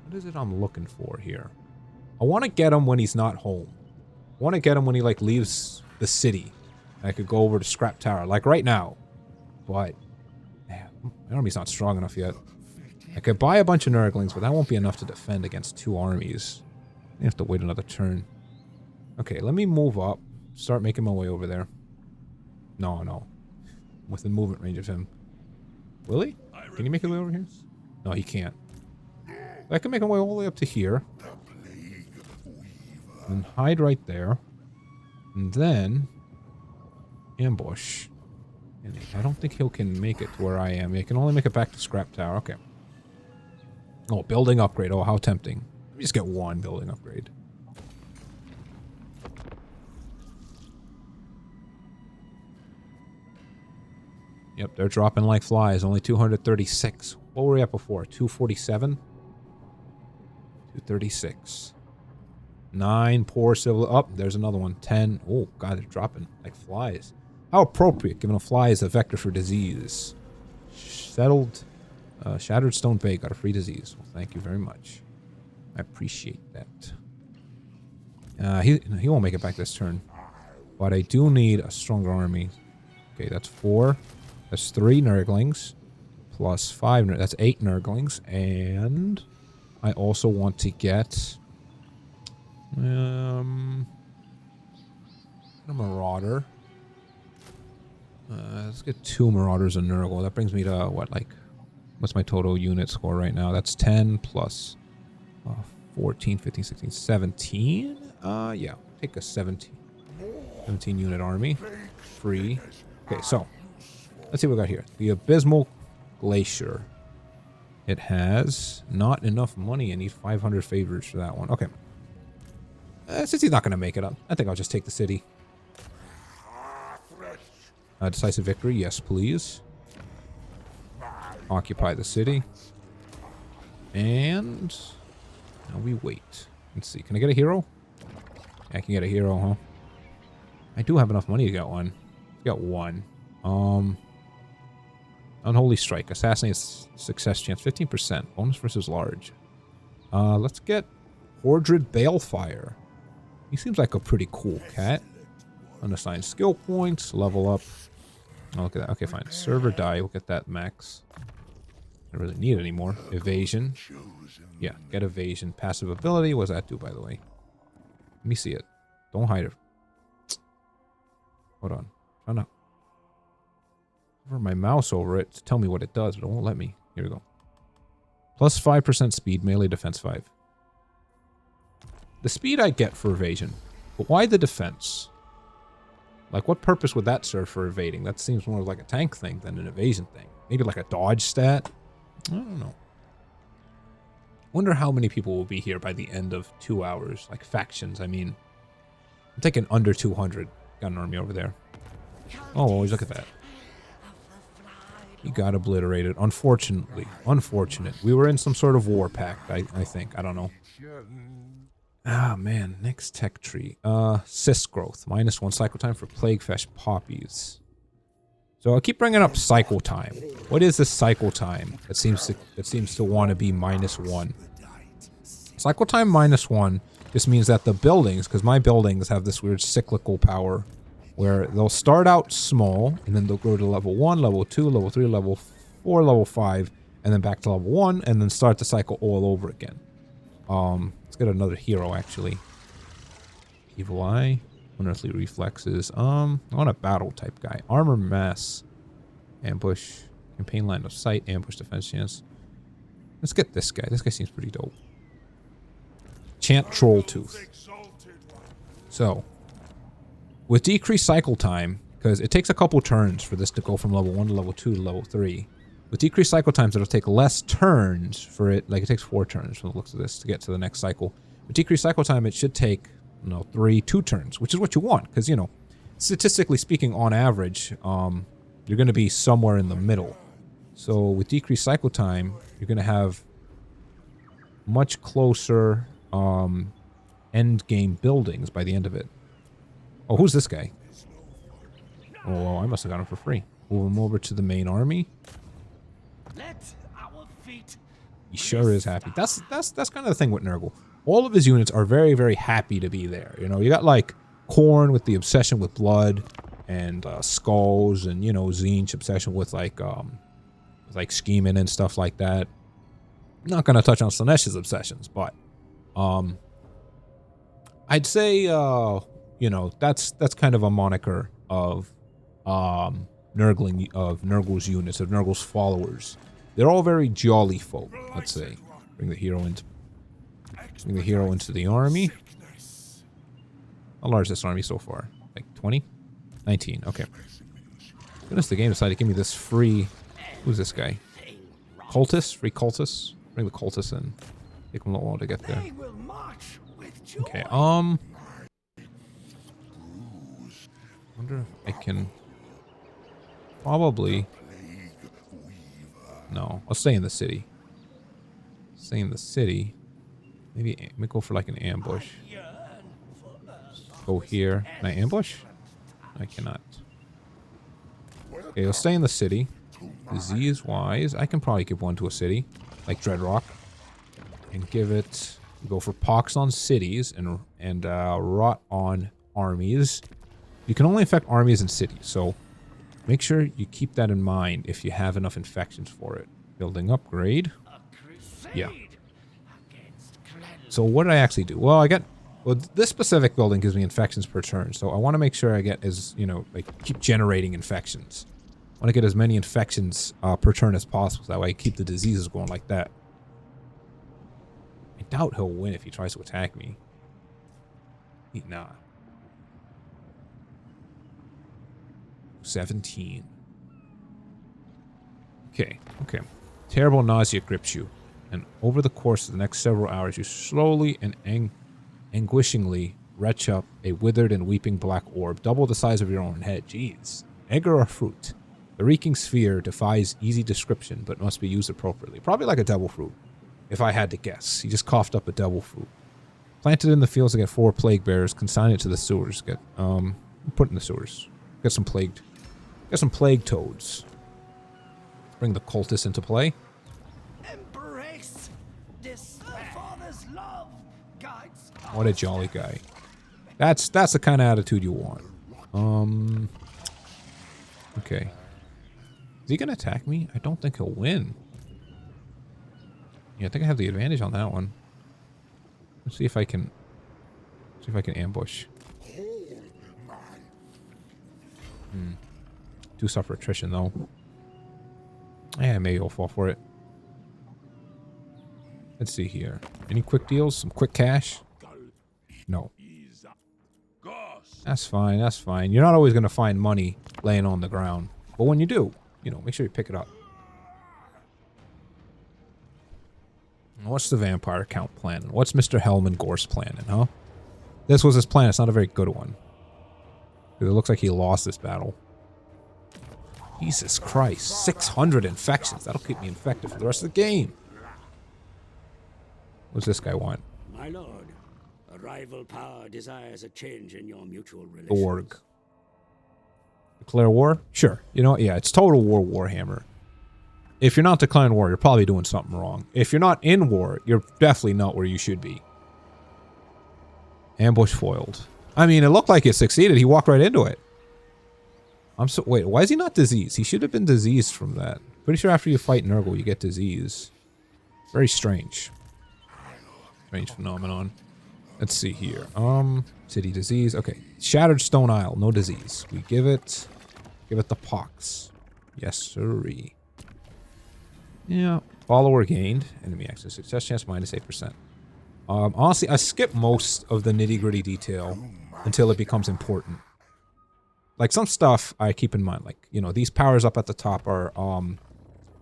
What is it I'm looking for here? I want to get him when he's not home. I want to get him when he, like, leaves the city. I could go over to Scrap Tower, like right now. But, man, my army's not strong enough yet. I could buy a bunch of Nurglings, but that won't be enough to defend against 2 armies. I have to wait another turn. Okay, let me move up. Start making my way over there. No. Within movement range of him. Will he? Can he make his way over here? No, he can't. I can make my way all the way up to here. And hide right there. And then... ambush. And I don't think he can make it to where I am. He can only make it back to Scrap Tower. Okay. Oh, building upgrade. Oh, how tempting. Let me just get 1 building upgrade. Yep, they're dropping like flies. Only 236. What were we at before? 247? 236. 9 poor civil... Oh, there's another one. 10. Oh, God, they're dropping like flies. How appropriate, given a fly is a vector for disease. Shattered Stone Bay got a free disease. Well, thank you very much. I appreciate that. He won't make it back this turn. But I do need a stronger army. Okay, that's 4. That's 3 Nurglings. Plus 5. That's 8 Nurglings. And I also want to get... a Marauder. Let's get 2 Marauders and Nurgle. That brings me to, what, like... What's my total unit score right now? That's 10 plus 14, 15, 16, 17? Yeah. Take a 17 unit army. Free. Okay, so. Let's see what we got here. The Abysmal Glacier. It has not enough money. I need 500 favors for that one. Okay. Since he's not going to make it up, I think I'll just take the city. Decisive victory. Yes, please. Occupy the city. And now we wait. Let's see. Can I get a hero? I can get a hero, huh? I do have enough money to get one. Got one. Unholy Strike. Assassinate success chance 15%. Bonus versus large. Let's get Hordred Balefire. He seems like a pretty cool cat. Unassigned skill points. Level up. Oh, look at that. Okay, fine. Server die. We'll get that max. I don't really need it anymore. Evasion. Yeah, get evasion. Passive ability. What does that do, by the way? Let me see it. Don't hide it. Hold on. I'm trying to hover my mouse over it to tell me what it does, but it won't let me. Here we go. Plus 5% speed, melee defense 5. The speed I get for evasion, but why the defense? Like, what purpose would that serve for evading? That seems more like a tank thing than an evasion thing. Maybe like a dodge stat? I don't know. Wonder how many people will be here by the end of 2 hours. Like factions, I mean. I'm taking under 200. Got an army over there. Oh, always look at that. He got obliterated. Unfortunately. Unfortunate. We were in some sort of war pact, I think. I don't know. Ah, man. Next tech tree. Cyst growth. -1 cycle time for Plaguefest poppies. So I'll keep bringing up cycle time. What is this cycle time that seems to want to be -1? Cycle time -1 just means that the buildings, because my buildings have this weird cyclical power where they'll start out small and then they'll go to level 1, level 2, level 3, level 4, level 5, and then back to level 1 and then start the cycle all over again. Let's get another hero actually. Evil Eye. Unearthly Reflexes. I want a battle type guy. Armor Mass. Ambush. Campaign Line of Sight. Ambush Defense Chance. Let's get this guy. This guy seems pretty dope. Chant Troll Tooth. So, with decreased cycle time, because it takes a couple turns for this to go from level 1 to level 2 to level 3. With decreased cycle times, it'll take less turns for it. Like, it takes 4 turns from the looks of this to get to the next cycle. With decreased cycle time, it should take... No, 2 turns, which is what you want, because, you know, statistically speaking, on average, you're going to be somewhere in the middle. So with decreased cycle time, you're going to have much closer end game buildings by the end of it. Oh, who's this guy? Oh, I must have got him for free. Move him over to the main army. He sure is happy. That's kind of the thing with Nurgle. All of his units are very, very happy to be there. You know, you got like Khorne with the obsession with blood, and Skulls, and you know Tzeentch's obsession with like scheming and stuff like that. I'm not gonna touch on Slaaneish's obsessions, but I'd say you know that's kind of a moniker of Nurgle's units, of Nurgle's followers. They're all very jolly folk. Let's say, bring the hero into. Bring the hero into the army. How large is this army so far? Like 20? 19. Okay. Goodness, the game decided to give me this free... Who's this guy? Cultist? Free cultist? Bring the cultist in. Take them a little while to get there. Okay, wonder if I can... Probably... No, I'll stay in the city. Stay in the city. Maybe go for like an ambush. Go here. Can I ambush? I cannot. Okay, he'll stay in the city. Disease-wise, I can probably give one to a city, like Dreadrock, and give it. Go for pox on cities and rot on armies. You can only infect armies and cities, so make sure you keep that in mind if you have enough infections for it. Building upgrade. Yeah. So what did I actually do? Well, this specific building gives me infections per turn, so I want to make sure I get keep generating infections. I want to get as many infections per turn as possible, so that way I keep the diseases going like that. I doubt he'll win if he tries to attack me. Nah. 17. Okay. Terrible nausea grips you, and over the course of the next several hours, you slowly and anguishingly retch up a withered and weeping black orb, double the size of your own head. Jeez. Egg or fruit? The reeking sphere defies easy description, but must be used appropriately. Probably like a devil fruit, if I had to guess. He just coughed up a devil fruit. Planted in the fields to get 4 plague bearers. Consign it to the sewers. Put in the sewers. Get some plague toads. Bring the cultists into play. Embrace this father's love, guides. What a jolly guy. That's the kind of attitude you want. Okay. Is he gonna attack me? I don't think he'll win. Yeah, I think I have the advantage on that one. Let's see if I can ambush. Do suffer attrition though. Yeah, maybe he'll fall for it. Let's see here. Any quick deals? Some quick cash? No. That's fine, that's fine. You're not always gonna find money laying on the ground. But when you do, make sure you pick it up. What's the vampire count plan? What's Mr. Hellman Gore's planning, huh? This was his plan. It's not a very good one. It looks like he lost this battle. Jesus Christ. 600 infections. That'll keep me infected for the rest of the game. What's this guy want? My lord, a rival power desires a change in your mutual relations. Org. Declare war? Sure. You know what? Yeah, it's Total War Warhammer. If you're not declaring war, you're probably doing something wrong. If you're not in war, you're definitely not where you should be. Ambush foiled. I mean, it looked like it succeeded. He walked right into it. Wait, why is he not diseased? He should have been diseased from that. Pretty sure after you fight Nurgle, you get disease. Very strange. Strange phenomenon. Let's see here. City disease. Okay. Shattered Stone Isle. No disease. We give it the pox. Yes, sirree. Yeah. Follower gained. Enemy access. Success chance minus 8%. Honestly, I skip most of the nitty-gritty detail until it becomes important. Like some stuff I keep in mind. Like, these powers up at the top are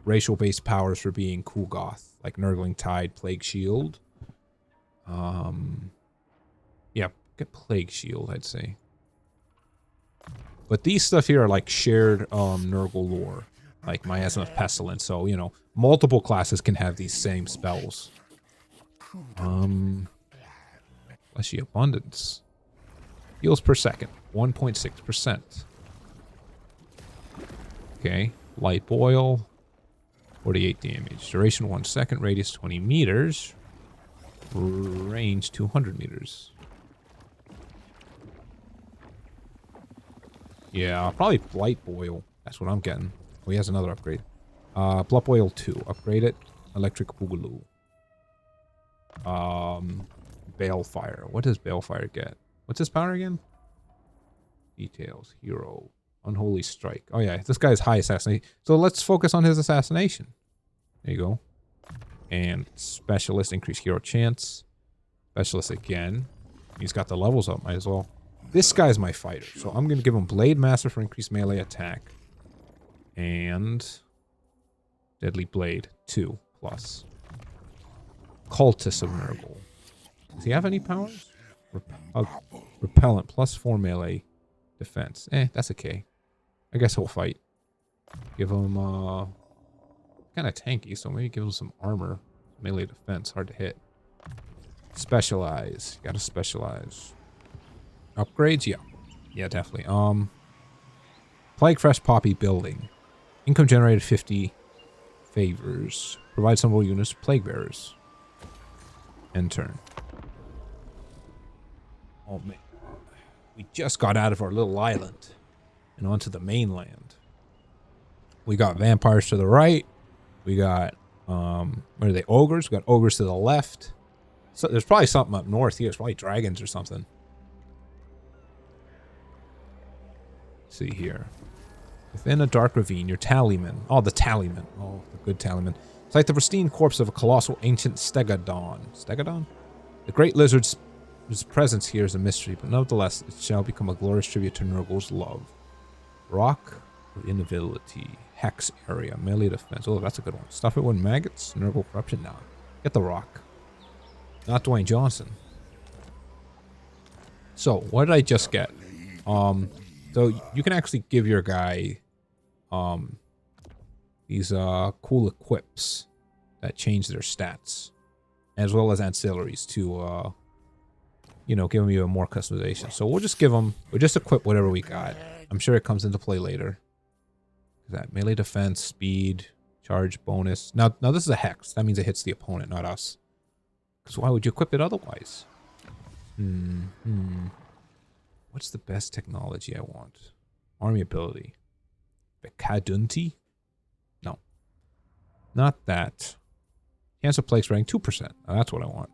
racial-based powers for being cool goth. Like Nurgling Tide, Plague Shield. Yeah, get Plague Shield, I'd say. But these stuff here are like shared Nurgle lore. Like Miasma of Pestilence. So, multiple classes can have these same spells. Fleshy Abundance. Heals per second. 1.6%. Okay. Light Boil. 48 damage. Duration 1 second. Radius 20 meters. Range 200 meters. Yeah, probably Blight Boil. That's what I'm getting. Oh, he has another upgrade. Blood Boil 2. Upgrade it. Electric Boogaloo. Balefire. What does Balefire get? What's his power again? Details. Hero. Unholy Strike. Oh yeah, this guy's high assassination. So let's focus on his assassination. There you go. And Specialist. Increase hero chance. Specialist again. He's got the levels up. Might as well. This guy's my fighter. So I'm going to give him Blade Master for increased melee attack. And Deadly Blade 2 plus. Cultist of Nurgle. Does he have any powers? Repellent plus 4 melee defense. That's okay. I guess he'll fight. Give him kind of tanky, so maybe give him some armor. Melee defense, hard to hit. Specialize. Gotta specialize. Upgrades? Yeah. Yeah, definitely. Plague Fresh Poppy Building. Income generated 50 favors. Provide some units to plague bearers. End turn. Oh man. We just got out of our little island and onto the mainland. We got vampires to the right. We got, what are they, ogres? We got ogres to the left. So there's probably something up north here. It's probably dragons or something. Let's see here. Within a dark ravine, your tallyman. Oh, the tallyman. Oh, the good tallyman. It's like the pristine corpse of a colossal ancient stegodon. Stegodon? The great lizard's presence here is a mystery, but nevertheless, it shall become a glorious tribute to Nurgle's love. Rock of Inability. Hex area. Melee defense. Oh, that's a good one. Stuff it with maggots. Nurgle corruption. Nah. Get the rock. Not Dwayne Johnson. So, what did I just get? So you can actually give your guy these cool equips that change their stats, as well as ancillaries to you know, give them even more customization. So we'll just equip whatever we got. I'm sure it comes into play later. That melee defense, speed, charge bonus. Now this is a hex. That means it hits the opponent, not us. Because why would you equip it otherwise? What's the best technology I want? Army ability. Becadunti? No. Not that. Cancer plague spreading 2%. Oh, that's what I want.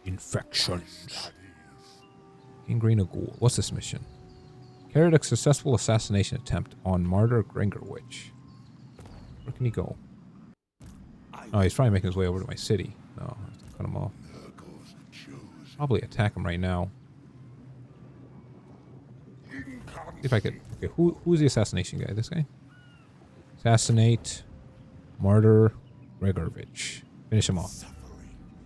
Infections. Gangrene Ghoul. What's this mission? Carried a successful assassination attempt on Martyr Gringerwitch. Where can he go? Oh, he's probably making his way over to my city. No, I have to cut him off. Probably attack him right now. See if I could. Okay, who's the assassination guy? This guy? Assassinate Martyr Gregorvich. Finish him off.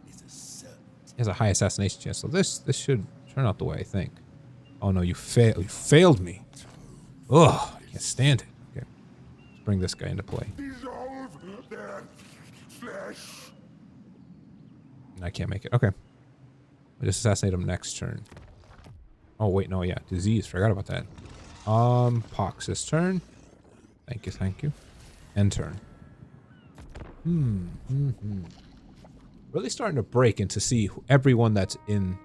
He has a high assassination chance, so this should turn out the way I think. Oh no, you failed. You failed me. Ugh, I can't stand it. Okay, let's bring this guy into play. I can't make it. Okay. I just assassinate him next turn. Oh, wait, no, yeah. Disease. Forgot about that. Pox this turn. Thank you, thank you. End turn. Really starting to break into see everyone that's in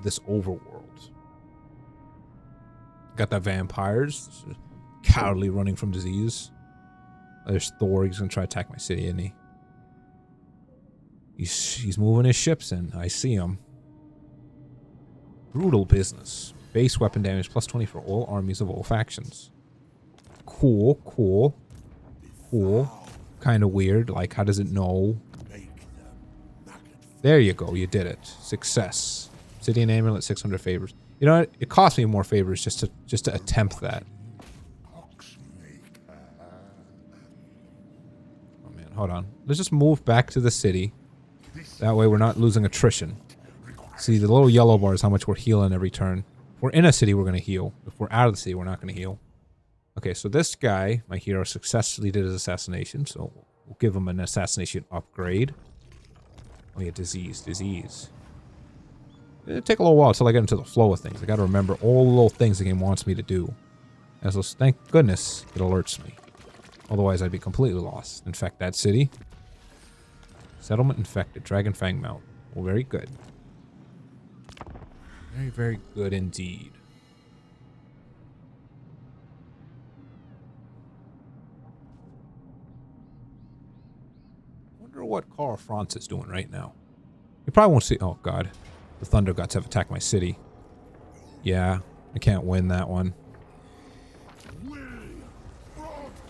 this overworld. Got the vampires. Cowardly running from disease. There's Thor. He's going to try to attack my city, isn't he? He's moving his ships in. I see him. Brutal business. Base weapon damage plus 20 for all armies of all factions. Cool, cool. Cool. Kind of weird. Like, how does it know? There you go. You did it. Success. City and amulet, 600 favors. You know what? It cost me more favors just to attempt that. Oh man, hold on. Let's just move back to the city. That way we're not losing attrition. See, the little yellow bar is how much we're healing every turn. If we're in a city, we're going to heal. If we're out of the city, we're not going to heal. Okay, so this guy, my hero, successfully did his assassination, so we'll give him an assassination upgrade. Oh yeah, disease. It'll take a little while until I get into the flow of things. I got to remember all the little things the game wants me to do. And so thank goodness it alerts me. Otherwise, I'd be completely lost. Infect that city. Settlement infected. Dragon Fang Mount. Well, very good. Very, very good indeed. Wonder what Carl Franz is doing right now. You probably won't see. Oh god, the Thunder Guts have attacked my city. Yeah, I can't win that one.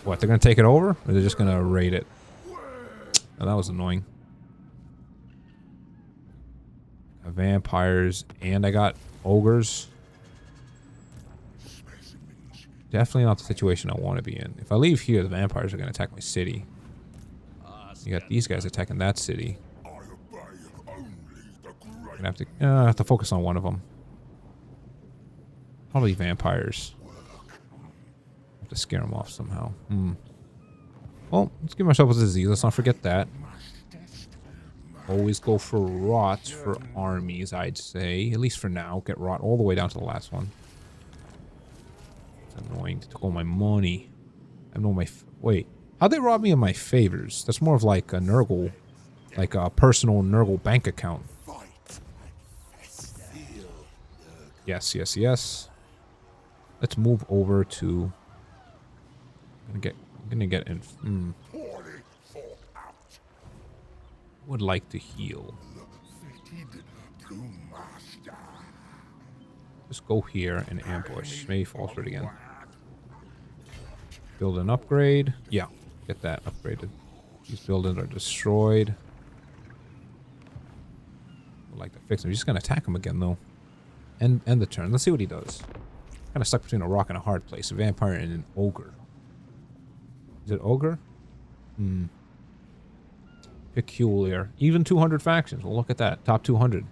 What? They're gonna take it over, or they're just gonna raid it? Oh, that was annoying. Vampires, and I got ogres. Definitely not the situation I want to be in. If I leave here, the vampires are going to attack my city. You got these guys attacking that city. I'm gonna have to focus on one of them. Probably vampires. Have to scare them off somehow. Well, let's give myself a disease. Let's not forget that. Always go for rot for armies, I'd say. At least for now. Get rot all the way down to the last one. annoying. They took all my money. I know my... Wait. How'd they rob me of my favors? That's more of like a Nurgle... Like a personal Nurgle bank account. Yes, yes, yes. Let's move over to... I'm gonna get in... Would like to heal. Just go here and ambush. Maybe falls for it again. Build an upgrade. Yeah, get that upgraded. These buildings are destroyed. Would like to fix them. He's just gonna attack him again though. End the turn. Let's see what he does. Kind of stuck between a rock and a hard place. A vampire and an ogre. Is it ogre? Hmm. Peculiar. Even 200 factions. Well, look at that. Top 200.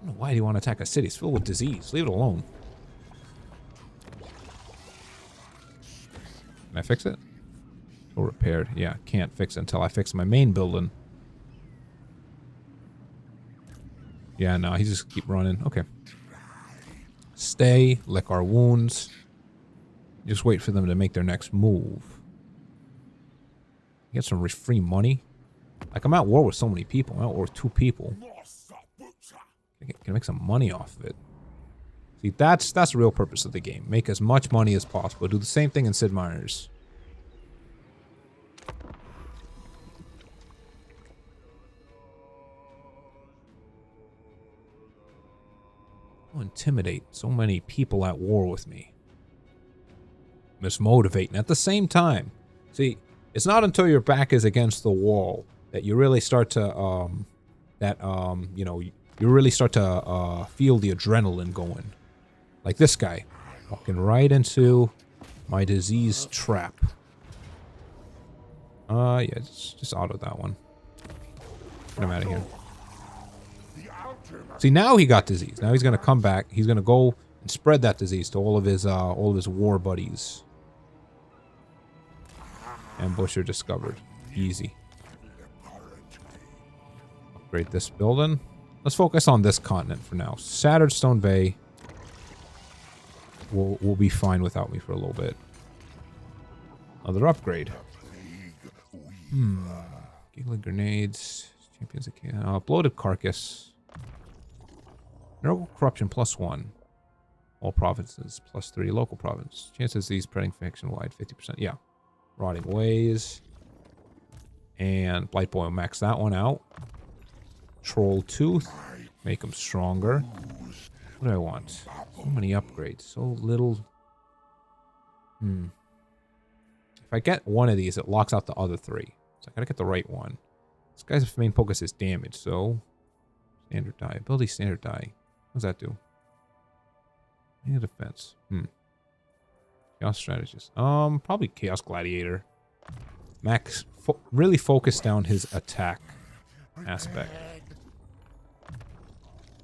I don't know why do you want to attack a city? It's filled with disease. Leave it alone. Can I fix it? Oh, repaired. Yeah, can't fix it until I fix my main building. Yeah, no, he just keep running. Okay. Stay. Lick our wounds. Just wait for them to make their next move. Get some free money. Like, I'm at war with so many people. I'm at war with 2 people. Can I make some money off of it? See, that's the real purpose of the game. Make as much money as possible. Do the same thing in Sid Meier's. Oh, intimidate so many people at war with me. Mismotivating at the same time. See, it's not until your back is against the wall that you really start to you know, you really start to feel the adrenaline going. Like this guy walking right into my disease trap. Yeah, just auto that one. Get him out of here. See, now he got disease. Now he's gonna come back. He's gonna go and spread that disease to all of his war buddies. Ambusher discovered. Easy. Upgrade this building. Let's focus on this continent for now. Shattered Stone Bay will be fine without me for a little bit. Another upgrade. Giggling grenades. Champions of bloated carcass. Nurgle corruption +1. All provinces +3. Local province. Chances of these spreading faction wide 50%. Yeah. Rotting Ways. And Blight Boil, max that one out. Troll Tooth. Make them stronger. What do I want? So many upgrades. So little. If I get one of these, it locks out the other 3. So I gotta get the right one. This guy's main focus is damage, so. Standard die. Ability standard die. What does that do? Any defense. Chaos strategist. Probably Chaos Gladiator. Max really focused down his attack aspect.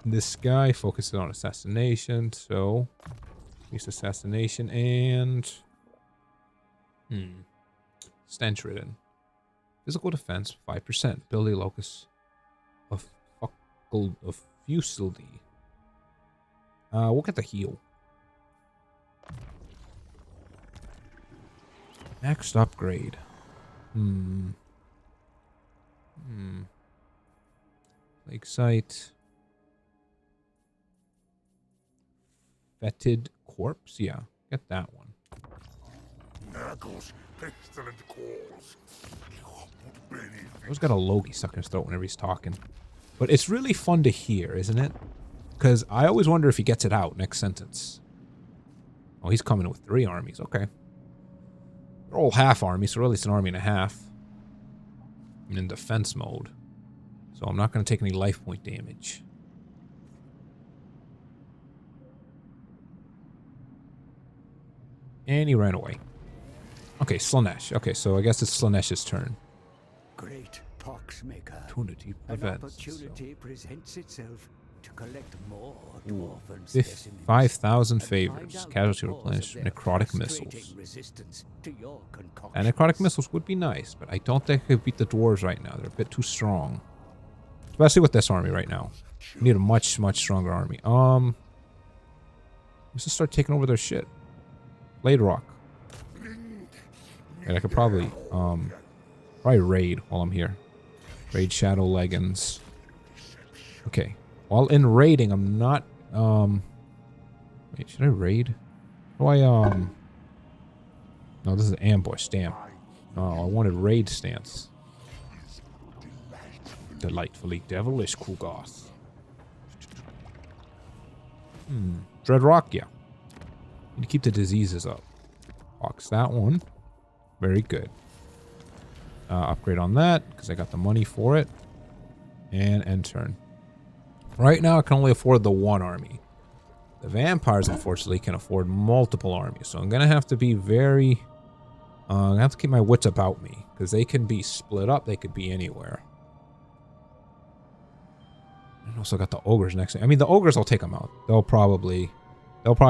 This guy focuses on assassination, so use assassination and stench ridden. Physical defense 5%. Ability locus of Fusility. We'll get the heal. Next upgrade. Lake site. Fetid corpse. Yeah, get that one. He's got a Logie stuck in his throat whenever he's talking. But it's really fun to hear, isn't it? Because I always wonder if he gets it out next sentence. Oh, he's coming with 3 armies. Okay. They're all half armies, so really it's an army and a half. I'm in defense mode. So I'm not going to take any life point damage. And he ran away. Okay, Slanesh. Okay, so I guess it's Slanesh's turn. Great Poxmaker. Opportunity An prevents. opportunity presents itself to collect more dwarven 5,000 favors. Casualty replenished. Necrotic missiles. And necrotic missiles would be nice, but I don't think I could beat the dwarves right now. They're a bit too strong. Especially with this army right now. We need a much, much stronger army. Let's just start taking over their shit. Blade Rock. And I could probably raid while I'm here. Raid Shadow Leggings. Okay. While in raiding, I'm not, wait, should I raid? How do I, no, this is ambush, damn. Oh, I wanted raid stance. Delightfully devilish, Kugoth. Dread Rock, yeah. Need to keep the diseases up. Box that one. Very good. Upgrade on that, because I got the money for it. And end turn. Right now, I can only afford the one army. The vampires, unfortunately, can afford multiple armies. So I'm going to have to be very... I'm going to have to keep my wits about me. Because they can be split up. They could be anywhere. And also got the ogres next. I mean, the ogres, I'll take them out. They'll probably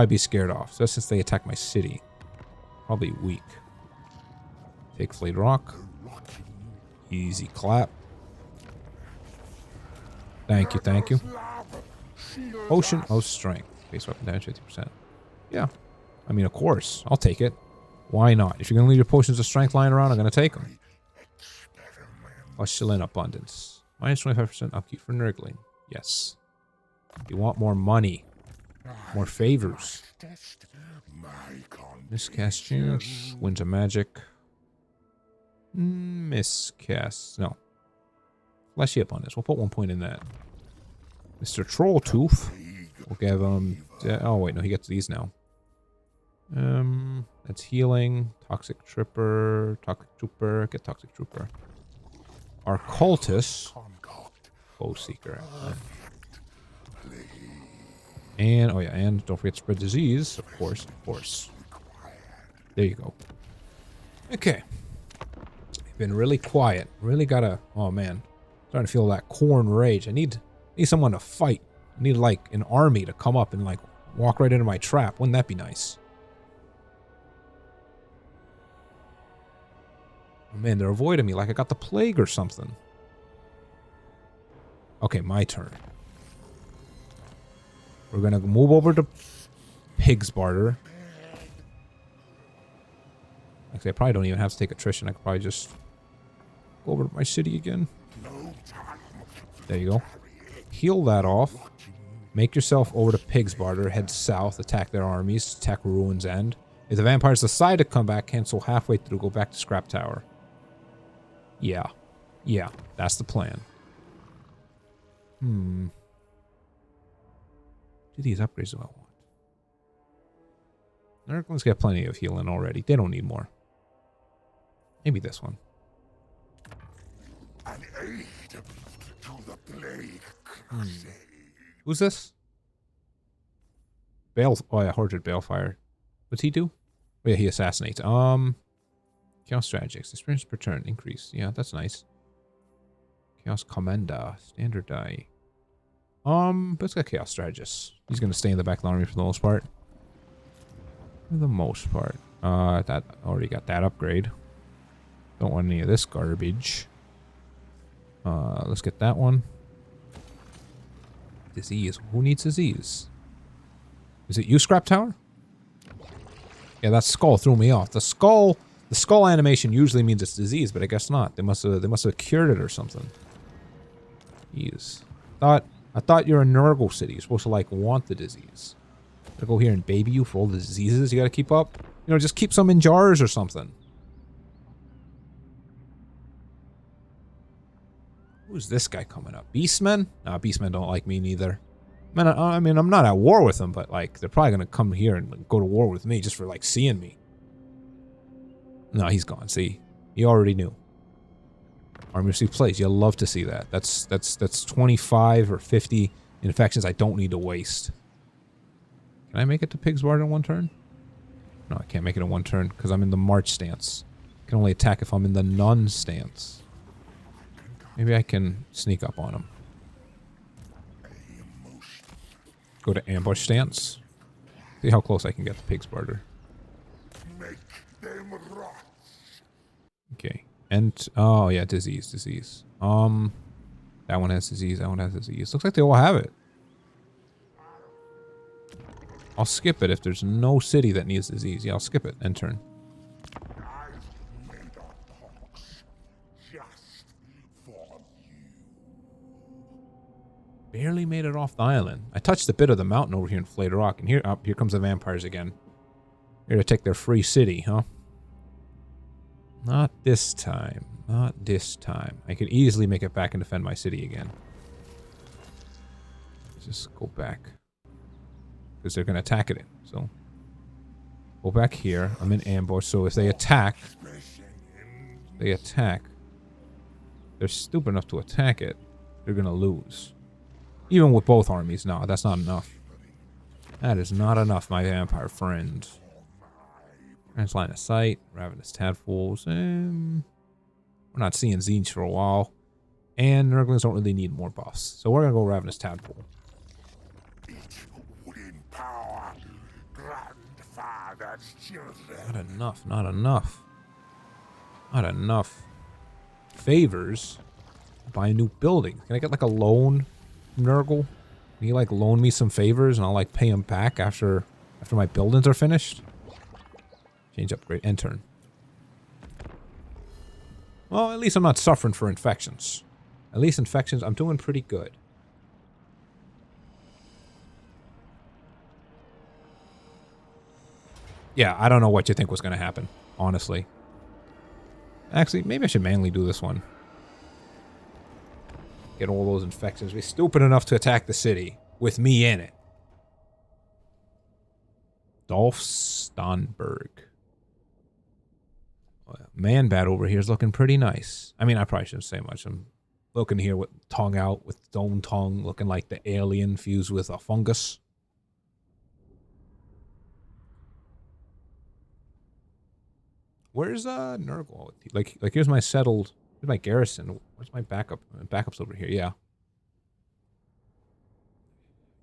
be scared off. So since they attack my city. Probably weak. Take Flayed Rock. Easy clap. Thank you, thank you. Potion of Strength. Base weapon damage 50%. Yeah. I mean, of course. I'll take it. Why not? If you're going to leave your potions of strength lying around, I'm going to take them. Plus, in abundance. Minus 25% upkeep for Nurgling. Yes. You want more money. More favors. Miscast chance. Winds of Magic. Miscast. No. Fleshy abundance. We'll put 1 point in that. Mr. Troll Tooth. We'll give him... oh, wait. No, he gets these now. That's healing. Toxic Trooper. Toxic Trooper. Get Toxic Trooper. Our Cultist. Bow Seeker. And, oh yeah, and don't forget to spread disease. Of course, of course. There you go. Okay. Been really quiet. Really gotta, oh man. Starting to feel that corn rage. I need someone to fight. I need like an army to come up and like walk right into my trap. Wouldn't that be nice? Oh man, they're avoiding me like I got the plague or something. Okay, my turn. We're gonna move over to Pig's Barter. Actually, I probably don't even have to take attrition. I could probably just go over to my city again. There you go. Heal that off. Make yourself over to Pig's Barter. Head south. Attack their armies. Attack Ruin's End. If the vampires decide to come back, cancel halfway through. Go back to Scrap Tower. Yeah. Yeah. That's the plan. Do these upgrades do I want? Nurgling's got plenty of healing already. They don't need more. Maybe this one. An aid to the plague. Who's this? Bale. Oh yeah, Horrid Balefire. What's he do? Oh yeah, he assassinates. Chaos Strategics. Experience per turn increase. Yeah, that's nice. Chaos Commander. Standard die. But it's got Chaos Strategist. He's gonna stay in the back of the army for the most part. For the most part. That already got that upgrade. Don't want any of this garbage. Let's get that one. Disease. Who needs disease? Is it you, Scrap Tower? Yeah, that skull threw me off. The skull animation usually means it's disease, but I guess not. They must have cured it or something. Jeez. I thought you're a Nurgle city. You're supposed to like want the disease. Gotta go here and baby you for all the diseases you gotta keep up. You know, just keep some in jars or something. Who's this guy coming up? Beastmen? Nah, Beastmen don't like me neither. Man, I mean, I'm not at war with them, but like, they're probably gonna come here and like, go to war with me just for like seeing me. No, he's gone. See, he already knew. Army receive plays. You'll love to see that. That's 25 or 50 infections I don't need to waste. Can I make it to Pig's Barter in 1 turn? No, I can't make it in 1 turn because I'm in the March stance. I can only attack if I'm in the None stance. Maybe I can sneak up on him. Go to ambush stance. See how close I can get to Pig's Barter. Okay. And oh yeah, disease. That one has disease. That one has disease. Looks like they all have it. I'll skip it if there's no city that needs disease. Yeah, I'll skip it. End turn. I've made a box just for you. Barely made it off the island. I touched a bit of the mountain over here in Flayed Rock, and here comes the vampires again. Here to take their free city, huh? Not this time. Not this time. I could easily make it back and defend my city again. Let's just go back. Because they're going to attack it. So, go back here. I'm in ambush, so if they attack... they're stupid enough to attack it, they're going to lose. Even with both armies. No, that's not enough. That is not enough, my vampire friend. Trans line of sight. Ravenous Tadpoles. We're not seeing Zinch for a while. And Nurglings don't really need more buffs. So we're going to go Ravenous Tadpole. Within power, grandfather's children. Not enough. Not enough. Not enough. Favors. Buy a new building. Can I get like a loan, Nurgle? Can you like loan me some favors and I'll like pay him back after my buildings are finished? Change upgrade. End turn. Well, at least I'm not suffering for infections. At least infections, I'm doing pretty good. Yeah, I don't know what you think was going to happen, honestly. Actually, maybe I should manually do this one. Get all those infections. Be stupid enough to attack the city with me in it. Dolph Stonberg. Man bat over here is looking pretty nice. I mean, I probably shouldn't say much. I'm looking here with tongue out, with stone tongue, looking like the alien fused with a fungus. Where's Nurgle? Like here's my settled. Here's my garrison. Where's my backup? Backup's over here. Yeah.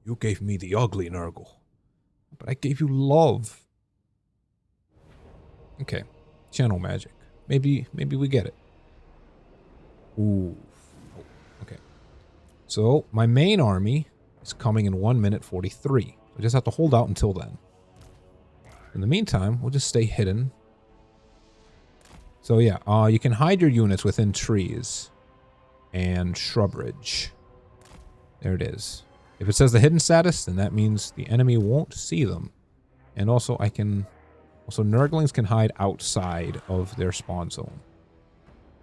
You gave me the ugly Nurgle, but I gave you love. Okay. Channel magic. Maybe we get it. Ooh. Oh, okay. So, my main army is coming in 1 minute 43. We just have to hold out until then. In the meantime, we'll just stay hidden. So yeah, you can hide your units within trees and shrubbery. There it is. If it says the hidden status, then that means the enemy won't see them. And also I can... Also, Nurglings can hide outside of their spawn zone.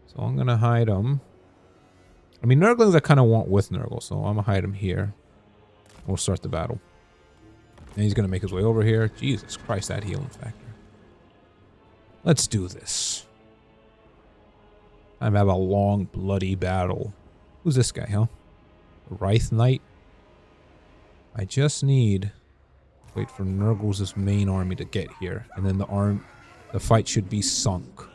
So I'm going to hide them. I mean, Nurglings I kind of want with Nurgle, so I'm going to hide him here. We'll start the battle. And he's going to make his way over here. Jesus Christ, that healing factor. Let's do this. Time to have a long, bloody battle. Who's this guy, huh? The Wraith Knight? I just need... Wait for Nurgle's main army to get here, and then the fight should be sunk. I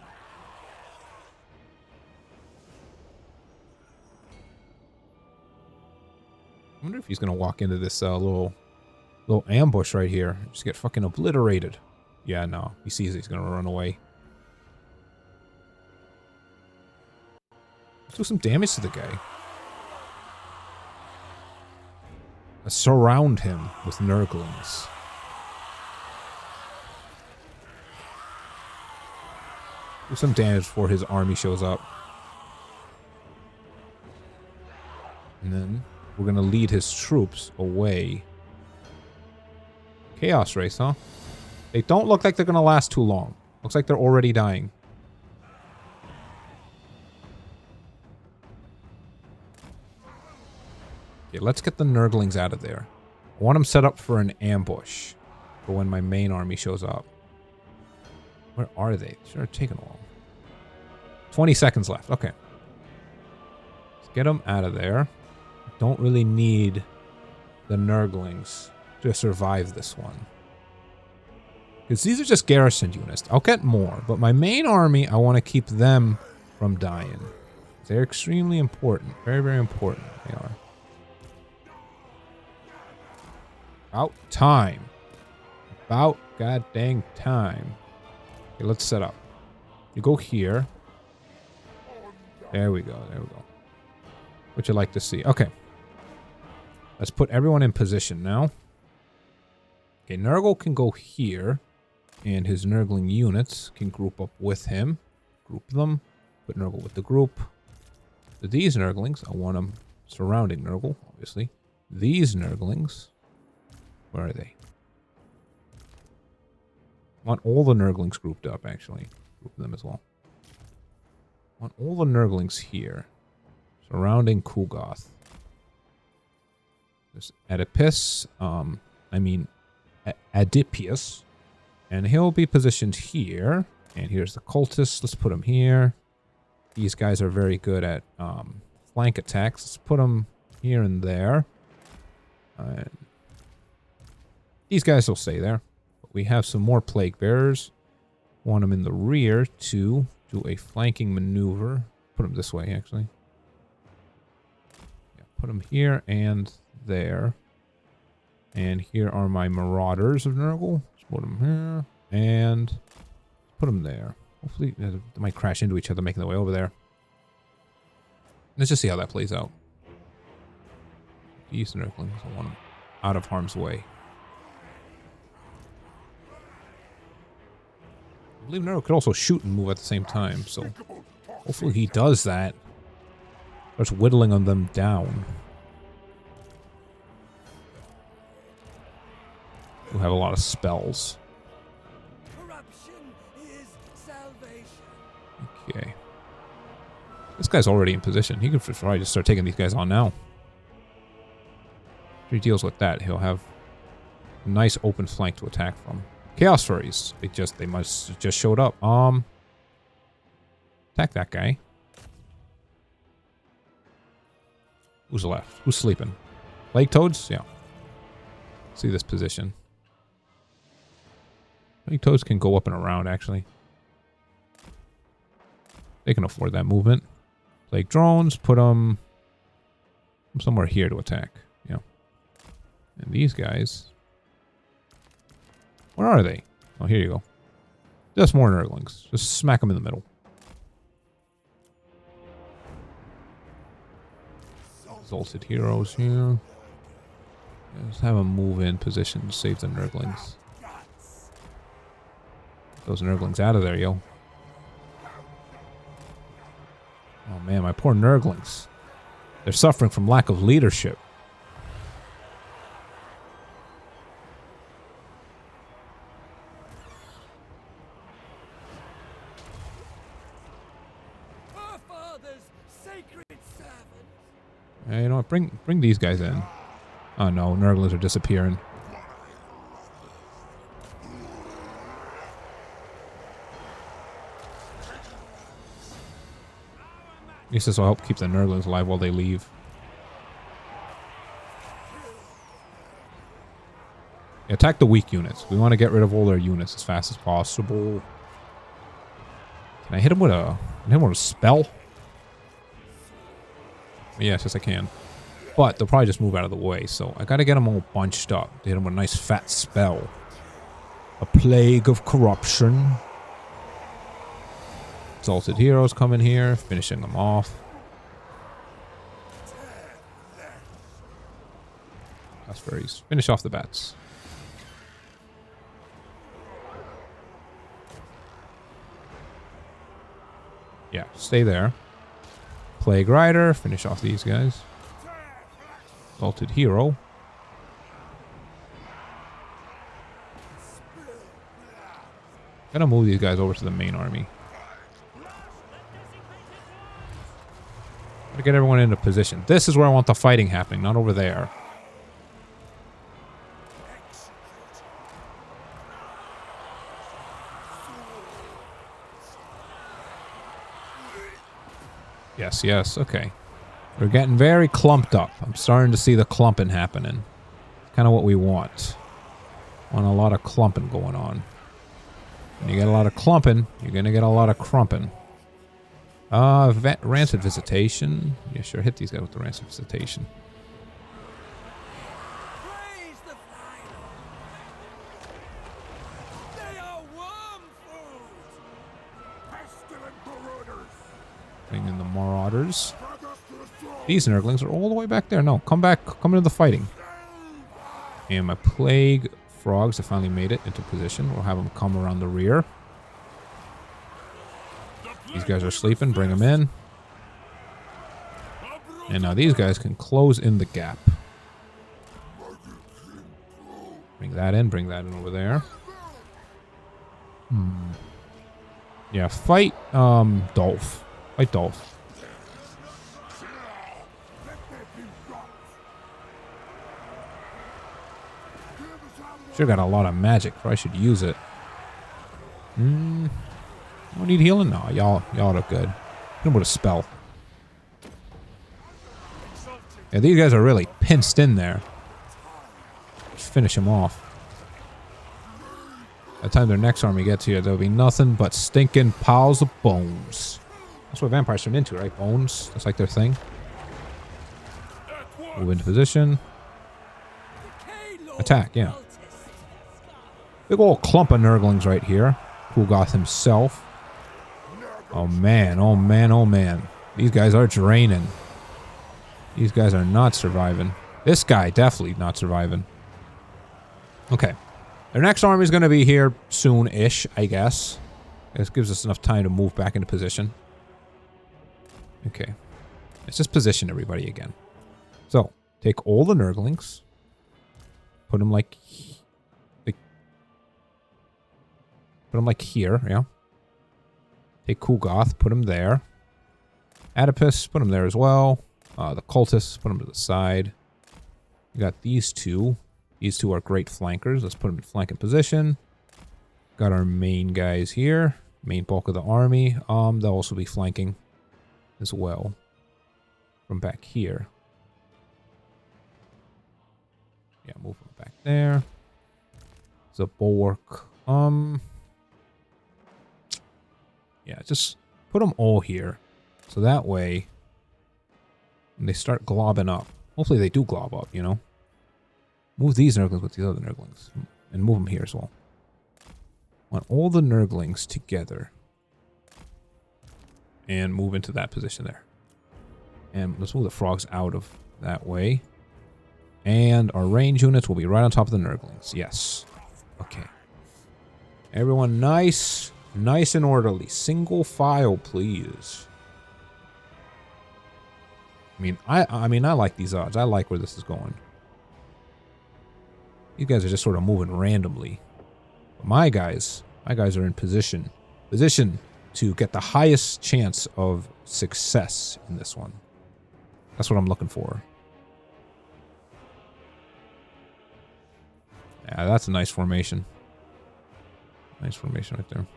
wonder if he's gonna walk into this little ambush right here, just get fucking obliterated. Yeah, no, he sees it, he's gonna run away. Let's do some damage to the guy. Surround him with Nurglings. Do some damage before his army shows up. And then we're going to lead his troops away. Chaos race, huh? They don't look like they're going to last too long. Looks like they're already dying. Okay, let's get the Nurglings out of there. I want them set up for an ambush for when my main army shows up. Where are they? Should have taken a while. 20 seconds left. Okay. Let's get them out of there. Don't really need the Nurglings to survive this one. Because these are just garrison units. I'll get more, but my main army, I want to keep them from dying. They're extremely important. Very, very important. They are. About time. About god dang time. Okay, let's set up. You go here. There we go. There we go. What you like to see? Okay. Let's put everyone in position now. Okay, Nurgle can go here. And his Nurgling units can group up with him. Group them. Put Nurgle with the group. So these Nurglings, I want them surrounding Nurgle, obviously. These Nurglings, where are they? I want all the Nurglings grouped up, actually. Group them as well. I want all the Nurglings here. Surrounding Kulgoth. There's Oedipus. Adipius. And he'll be positioned here. And here's the cultists. Let's put him here. These guys are very good at flank attacks. Let's put them here and there. These guys will stay there. But we have some more plague bearers. Want them in the rear to do a flanking maneuver. Put them this way, actually. Yeah, put them here and there. And here are my marauders of Nurgle. Let's put them here. And put them there. Hopefully they might crash into each other making their way over there. Let's just see how that plays out. These Nurglings, I want them out of harm's way. I believe Nurgle could also shoot and move at the same time, so hopefully he does that. Starts whittling on them down. We'll have a lot of spells. Corruption is salvation. Okay. This guy's already in position. He could probably just start taking these guys on now. If he deals with that, he'll have a nice open flank to attack from. Chaos Furies. They must have just showed up. Attack that guy. Who's left? Who's sleeping? Plague Toads? Yeah. See this position. Plague Toads can go up and around, actually. They can afford that movement. Plague Drones, put them somewhere here to attack. Yeah. And these guys... Where are they? Oh, here you go. Just more Nurglings. Just smack them in the middle. Exalted Heroes here. Just have them move in position to save the Nurglings. Get those Nurglings out of there, yo. Oh man, my poor Nurglings. They're suffering from lack of leadership. Our father's sacred servant. Hey, you know what? Bring these guys in. Oh no, Nurglings are disappearing. At least this will help keep the Nurglings alive while they leave. Attack the weak units. We want to get rid of all their units as fast as possible. Can I hit them with a spell? Yes, I can. But they'll probably just move out of the way, so I gotta get them all bunched up. Hit them with a nice fat spell. A Plague of Corruption. Exalted Heroes coming here, finishing them off. That's fairies. Finish off the bats. Yeah, stay there. Plague Rider, finish off these guys. Exalted Hero. Gotta move these guys over to the main army. Gotta get everyone into position. This is where I want the fighting happening, not over there. Yes, yes, okay. We're getting very clumped up. I'm starting to see the clumping happening. It's kind of what we want. Want a lot of clumping going on. When you get a lot of clumping, you're going to get a lot of crumping. Rancid Visitation. Yeah, sure, hit these guys with the Rancid Visitation. Praise the fire. They are worm food. Pestilent marauders! Bring in the Marauders. Progress to the These Nurglings are all the way back there. No, come back. Come into the fighting. And my Plague Frogs have finally made it into position. We'll have them come around the rear. These guys are sleeping. Bring them in. And now these guys can close in the gap. Bring that in. Bring that in over there. Yeah, fight Dolph. Fight Dolph. Sure got a lot of magic. Probably should use it. Don't need healing? No, y'all look good. Hit him with a spell. Yeah, these guys are really pinched in there. Just finish him off. By the time their next army gets here, there'll be nothing but stinking piles of bones. That's what vampires turn into, right? Bones. That's like their thing. Move into position. Attack, yeah. Big old clump of Nurglings right here. Kulgoth himself. Oh man, oh man, oh man. These guys are draining. These guys are not surviving. This guy definitely not surviving. Okay. Their next army is going to be here soon-ish, I guess. This gives us enough time to move back into position. Okay. Let's just position everybody again. So, take all the Nurglings. Put them like here, yeah. Take Kulgoth, put him there. Oedipus, put him there as well. The cultists, put them to the side. We got these two. These two are great flankers. Let's put them in flanking position. Got our main guys here. Main bulk of the army. They'll also be flanking as well. From back here. Yeah, move them back there. There's a bulwark. Yeah, just put them all here. So that way, when they start globbing up. Hopefully they do glob up, you know. Move these Nurglings with these other Nurglings. And move them here as well. Want all the Nurglings together. And move into that position there. And let's move the frogs out of that way. And our range units will be right on top of the Nurglings. Yes. Okay. Everyone nice and orderly. Single file, please. I mean, I like these odds. I like where this is going. These guys are just sort of moving randomly. But my guys are in position to get the highest chance of success in this one. That's what I'm looking for. Yeah, that's a nice formation. Nice formation right there.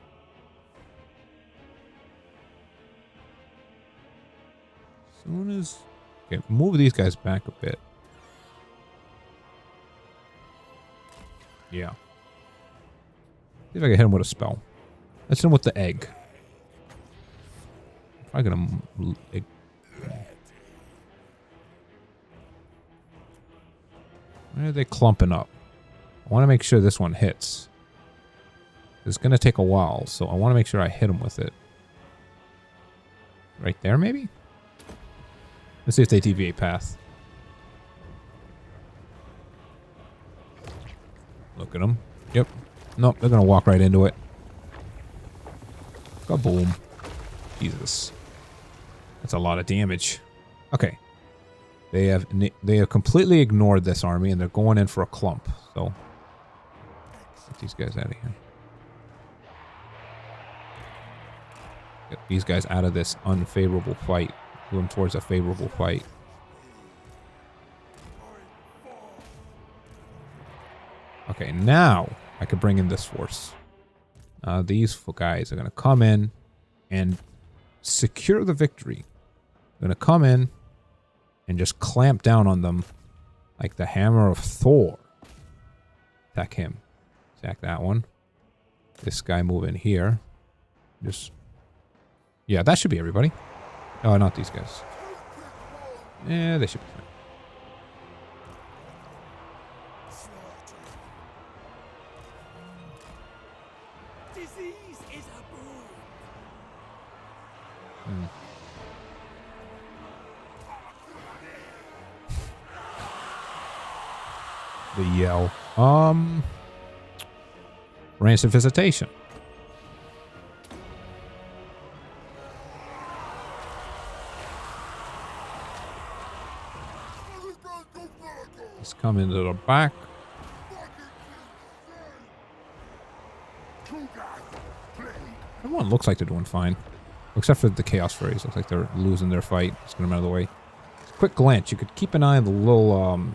Soon as... Okay, move these guys back a bit. Yeah. See if I can hit him with a spell. Let's hit him with the egg. I'm gonna... Where are they clumping up? I want to make sure this one hits. It's going to take a while, so I want to make sure I hit him with it. Right there, maybe? Let's see if they deviate path. Look at them. Yep. Nope, they're going to walk right into it. Kaboom. Jesus. That's a lot of damage. Okay. They have completely ignored this army, and they're going in for a clump. So, get these guys out of here. Get these guys out of this unfavorable fight. Move them towards a favorable fight. Okay, now I can bring in this force. These guys are going to come in and secure the victory. They're going to come in and just clamp down on them like the hammer of Thor. Attack him. Attack that one. This guy move in here. Just... Yeah, that should be everybody. Oh, not these guys. Yeah, they should be fine. Disease is a boon. The yell. Rancid visitation. Let's come into the back. Everyone looks like they're doing fine. Except for the Chaos Fairies. Looks like they're losing their fight. Just gonna get out of the way. Quick glance. You could keep an eye on the little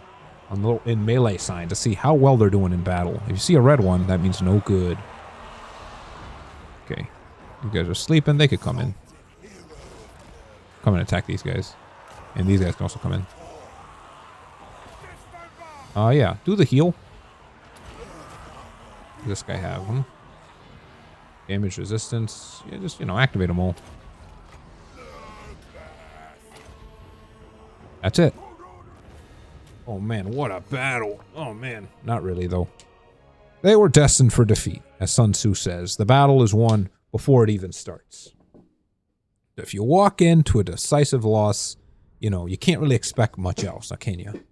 in melee sign to see how well they're doing in battle. If you see a red one, that means no good. Okay. You guys are sleeping. They could come in. Come and attack these guys. And these guys can also come in. Yeah. Do the heal. Does this guy have them? Damage resistance. Yeah, just, activate them all. That's it. Oh, man, what a battle. Oh, man. Not really, though. They were destined for defeat, as Sun Tzu says. The battle is won before it even starts. If you walk into a decisive loss, you can't really expect much else, now can you?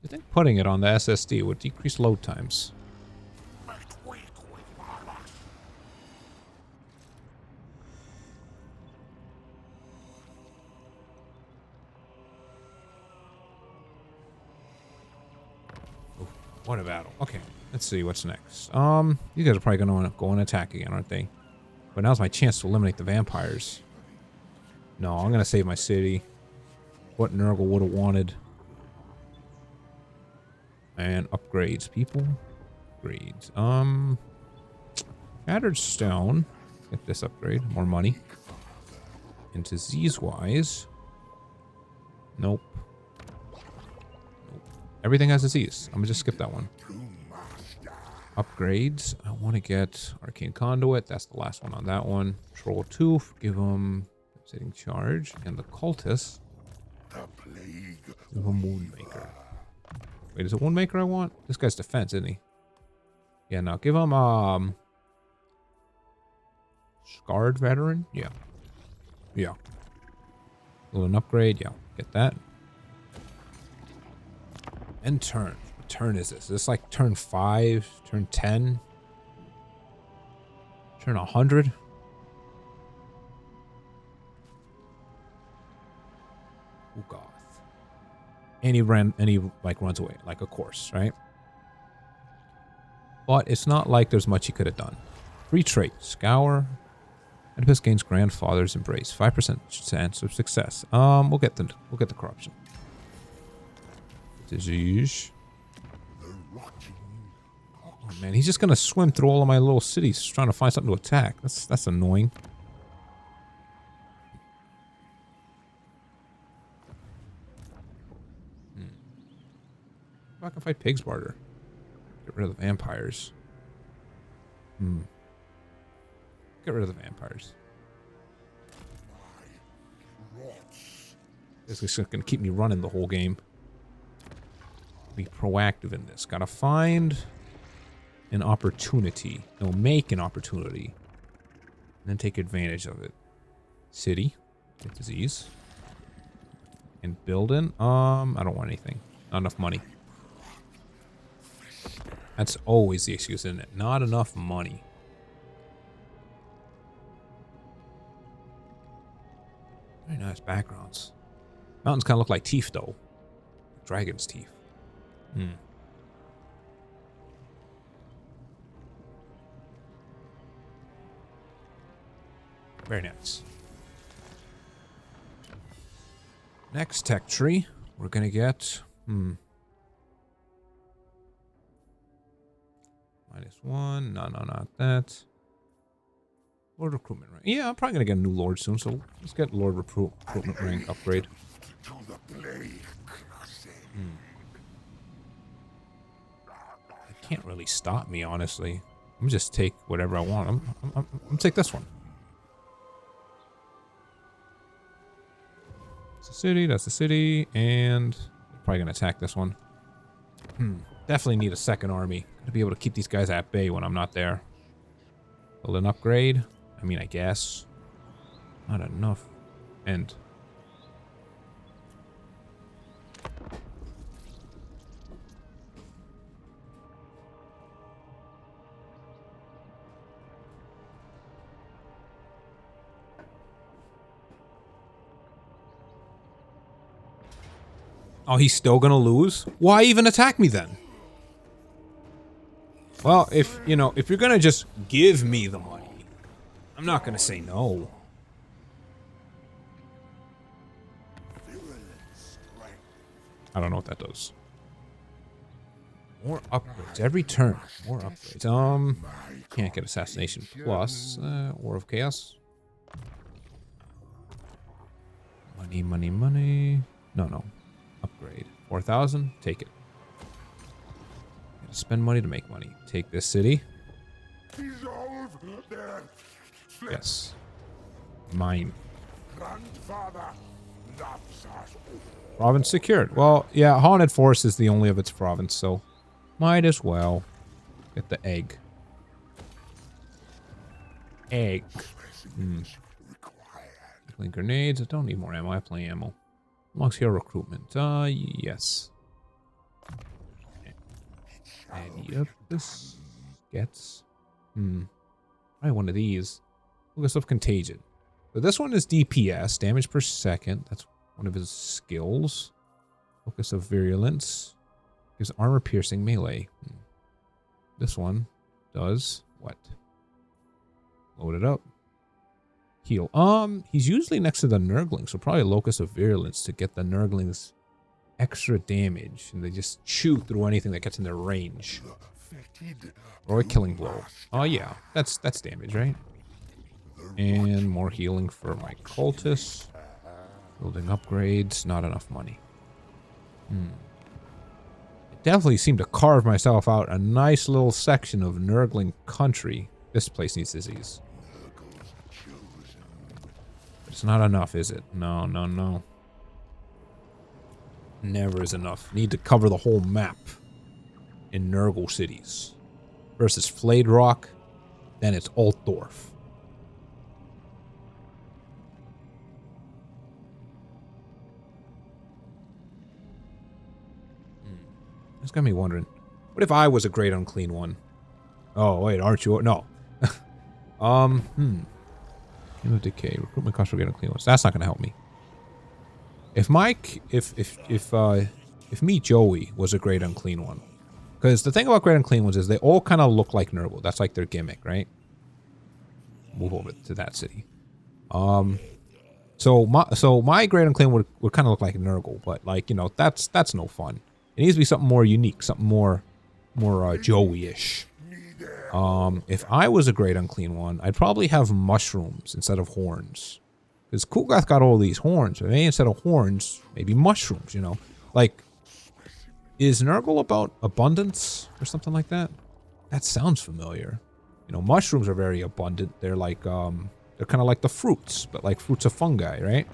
I think putting it on the SSD would decrease load times. Oh, what a battle. Okay, let's see what's next. You guys are probably going to go and attack again, aren't they? But now's my chance to eliminate the vampires. No, I'm going to save my city. What Nurgle would have wanted. And upgrades, people. Upgrades. Shattered stone. Get this upgrade. More money. And disease-wise. Nope. Everything has disease. I'm gonna just skip that one. Upgrades. I want to get Arcane Conduit. That's the last one on that one. Troll 2. Give them sitting charge. And the Cultist. Give them Woundmaker. Wait, is it Woundmaker I want? This guy's defense, isn't he? Yeah, no. Give him, Scarred Veteran? Yeah. Yeah. A little upgrade. Yeah. Get that. End turn. What turn is this? Is this like turn 5? Turn 10? Turn 100? Oh, God. And he runs away, like, of course, right? But it's not like there's much he could have done. Free trait, Scour. Oedipus gains Grandfather's Embrace, 5% chance of success. We'll get the corruption. Disease. Oh man, he's just gonna swim through all of my little cities, trying to find something to attack. That's annoying. I can fight Pigs Barter. Get rid of the vampires. Get rid of the vampires. This is going to keep me running the whole game. Be proactive in this. Gotta find an opportunity. No, make an opportunity. And then take advantage of it. City. Get disease. And building. I don't want anything. Not enough money. That's always the excuse, isn't it? Not enough money. Very nice backgrounds. Mountains kind of look like teeth, though. Dragon's teeth. Very nice. Next tech tree, we're going to get... -1. No, not that. Lord recruitment rank. Yeah, I'm probably gonna get a new lord soon, so let's get Lord recruitment rank upgrade. It can't really stop me, honestly. I'm gonna just take whatever I want. I'm gonna take this one. That's the city, and I'm probably gonna attack this one. Definitely need a second army. Gotta be able to keep these guys at bay when I'm not there. Build an upgrade. I mean, I guess. Not enough. And... oh, he's still gonna lose? Why even attack me then? Well, if, you know, if you're gonna just give me the money, I'm not gonna say no. I don't know what that does. More upgrades every turn. More upgrades. Can't get assassination plus War of Chaos. Money, money, money. No. Upgrade. 4,000. Take it. Gotta spend money to make money. Take this city. Yes. Mine. Province secured. Well, yeah, Haunted Forest is the only of its province, so might as well get the egg. Egg. Clean grenades. I don't need more ammo. I have plenty of ammo. Unlocks hero recruitment. Yes. And yep, this gets. Probably one of these. Focus of Contagion. So this one is DPS, damage per second. That's one of his skills. Focus of Virulence. Gives armor piercing melee. This one does what? Load it up. Heal. He's usually next to the Nurgling, so probably Locus of Virulence to get the Nurglings extra damage, and they just chew through anything that gets in their range. Or a Killing Blow. Oh yeah, that's damage, right? And more healing for my cultists. Building upgrades. Not enough money. I definitely seem to carve myself out a nice little section of Nurgling country. This place needs disease. It's not enough, is it? No. Never is enough. Need to cover the whole map in Nurgle cities. Versus Flayed Rock, then it's Altdorf. It's got me wondering, what if I was a great unclean one? Oh, wait, aren't you? No. Game of Decay. Recruitment cost for great unclean ones. That's not going to help me. If Mike, if me, Joey, was a great unclean one. Because the thing about great unclean ones is they all kind of look like Nurgle. That's like their gimmick, right? Move over to that city. So my great unclean would kind of look like Nurgle, but like, you know, that's no fun. It needs to be something more unique, something more Joey-ish. If I was a great unclean one, I'd probably have mushrooms instead of horns. Because Kulgath got all these horns, but maybe instead of horns, maybe mushrooms, you know? Like, is Nurgle about abundance or something like that? That sounds familiar. You know, mushrooms are very abundant. They're like, they're kind of like the fruits, but like fruits of fungi, right?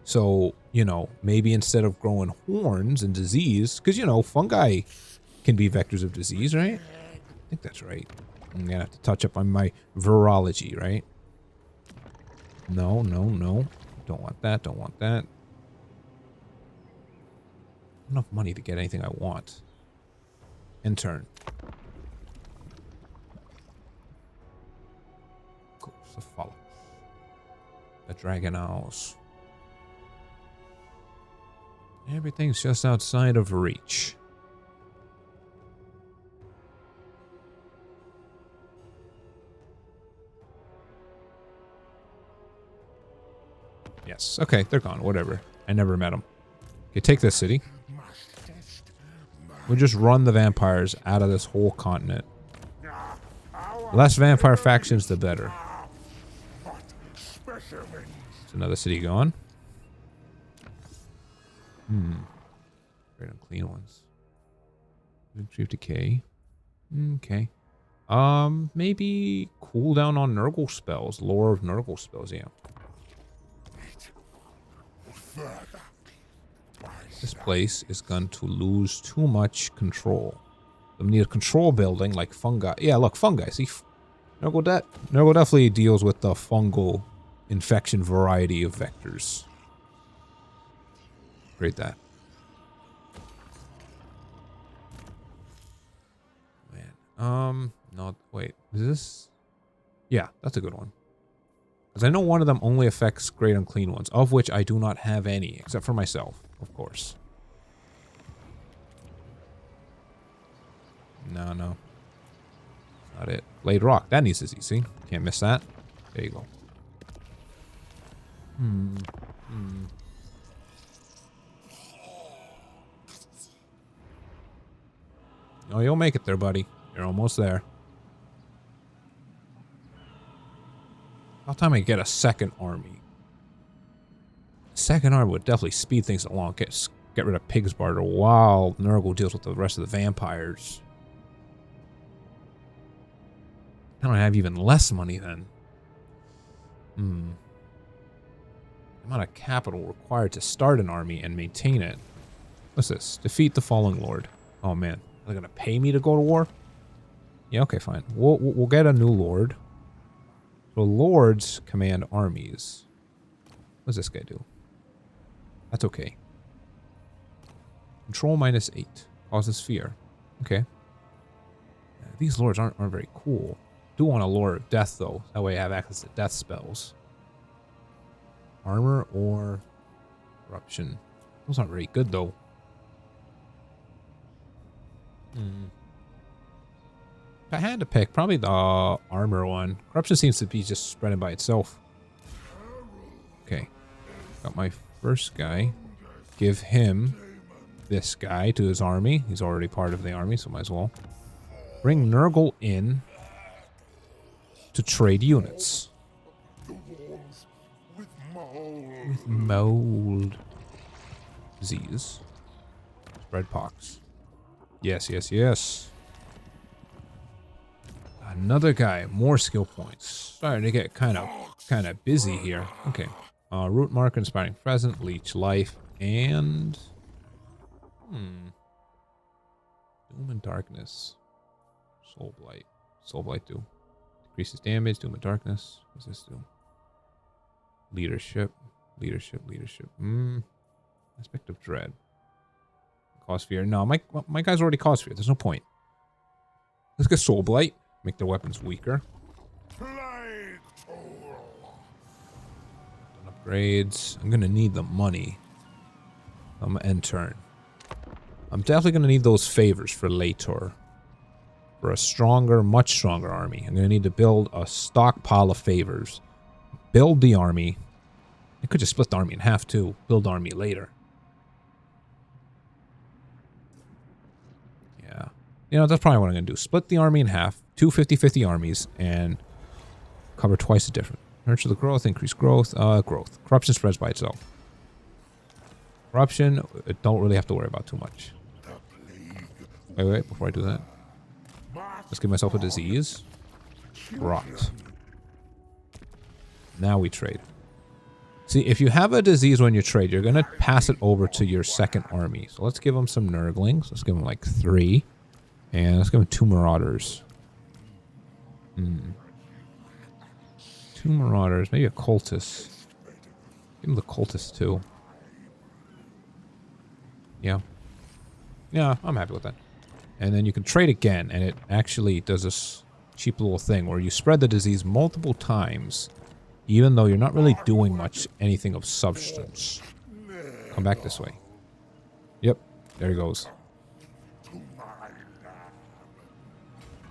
So, you know, maybe instead of growing horns and disease, because, you know, fungi can be vectors of disease, right? I think that's right. I'm going to have to touch up on my virology, right? No. Don't want that, don't want that. Enough money to get anything I want. In turn. Cool, so follow. The Dragon Owls. Everything's just outside of reach. Yes. Okay, they're gone. Whatever. I never met them. Okay, take this city. We'll just run the vampires out of this whole continent. The less vampire factions, the better. It's another city gone. Great unclean ones. Victory of Decay. Okay. Maybe cooldown on Nurgle spells. Lore of Nurgle spells, yeah. This place is going to lose too much control. We need a control building like fungi. Yeah, look, fungi. See, Nurgle definitely deals with the fungal infection variety of vectors. Great that. Man. No, wait. Is this? Yeah, that's a good one. Because I know one of them only affects Great Unclean Ones, of which I do not have any, except for myself, of course. No. Not it. Blade Rock. That needs disease, see? Can't miss that. There you go. Oh, you'll make it there, buddy. You're almost there. About time I get a second army. Second army would definitely speed things along. Get rid of Pig's Barter while Nurgle deals with the rest of the vampires. I don't have even less money then. The amount of capital required to start an army and maintain it. What's this? Defeat the Falling Lord. Oh man, are they gonna pay me to go to war? Yeah, okay, fine. We'll get a new lord. So lords command armies. What does this guy do? That's okay. Control -8. Causes fear. Okay. These lords aren't very cool. Do want a Lord of Death though. That way I have access to death spells. Armor or corruption. Those aren't very good though. If I had to pick, probably the armor one. Corruption seems to be just spreading by itself. Okay. Got my first guy. Give him this guy to his army. He's already part of the army, so might as well. Bring Nurgle in to trade units. With mold. Disease. Spread pox. Yes. Another guy. More skill points. Starting to get kind of busy here. Okay. Root Marker, Inspiring Present, Leech Life, and... Doom and Darkness. Soul Blight. Soul Blight do. Decreases damage. Doom and Darkness. What's this do? Leadership. Aspect of Dread. Cause Fear. No, my guy's already caused fear. There's no point. Let's get Soul Blight. Make their weapons weaker. Upgrades. I'm gonna need the money. I'm gonna end turn. I'm definitely gonna need those favors for later. For a stronger, much stronger army. I'm gonna need to build a stockpile of favors. Build the army. I could just split the army in half too. Build the army later. Yeah. You know, that's probably what I'm gonna do. Split the army in half. 2 50-50 armies and cover twice the difference. Nurture the growth, increase growth, growth. Corruption spreads by itself. Corruption, don't really have to worry about too much. Wait, before I do that. Let's give myself a disease. Rot. Now we trade. See, if you have a disease when you trade, you're going to pass it over to your second army. So let's give them some Nurglings. Let's give them like 3. And let's give them 2 Marauders. 2 Marauders, maybe a Cultist. Give him the Cultist too. Yeah, I'm happy with that. And then you can trade again, and it actually does this cheap little thing where you spread the disease multiple times, even though you're not really doing anything of substance. Come back this way. Yep, there he goes.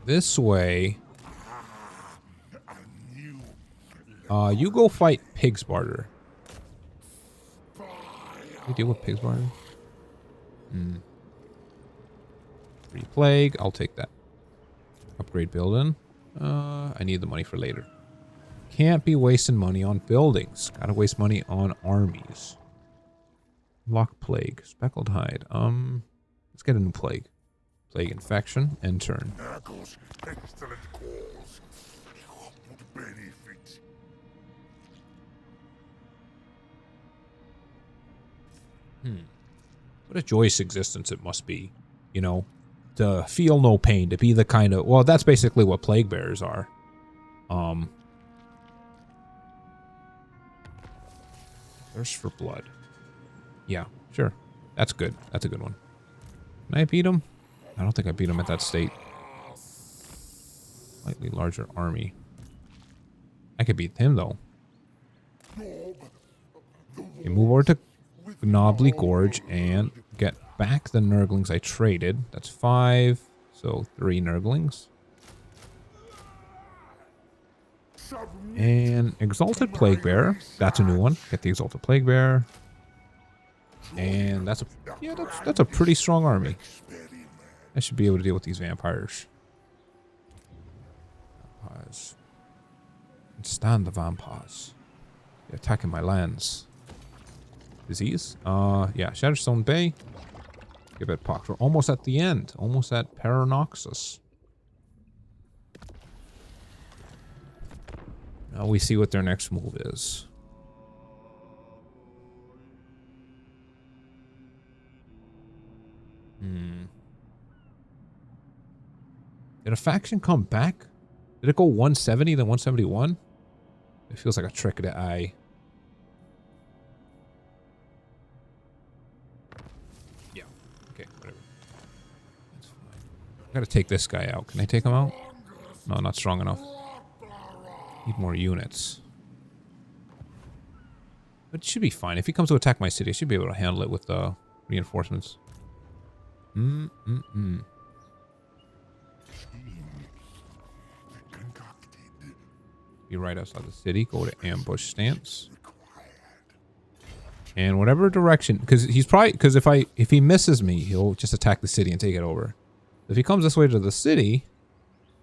This way. You go fight Pig's Barter. You deal with Pig's Barter? Free Plague. I'll take that. Upgrade building. I need the money for later. Can't be wasting money on buildings. Gotta waste money on armies. Lock Plague. Speckled Hide. Let's get a new Plague. Plague Infection. End turn. Excellent cause. Benefit. What a joyous existence it must be, you know, to feel no pain, to be the kind of, well, that's basically what plague bearers are. Thirst for blood. Yeah, sure. That's good. That's a good one. Can I beat him? I don't think I beat him at that state. Slightly larger army. I could beat him, though. Okay, move over to Knobbly Gorge and get back the Nurglings I traded. That's 5, so 3 Nurglings. And Exalted Plague Bearer. That's a new one. Get the Exalted Plague Bearer. And that's a, yeah, that's a pretty strong army. I should be able to deal with these vampires. Vampires. Stand the vampires. They're attacking my lands. Disease? Yeah, Shatterstone Bay. Give it pox. We're almost at the end. Almost at Paranoxus. Now we see what their next move is. Did a faction come back? Did it go 170 then 171? It feels like a trick of the eye. Yeah. Okay, whatever. That's fine. I gotta take this guy out. Can I take him out? No, not strong enough. Need more units. But it should be fine. If he comes to attack my city, I should be able to handle it with the reinforcements. Be right outside the city. Go to ambush stance. And whatever direction, because he's probably, because if he misses me, he'll just attack the city and take it over. If he comes this way to the city,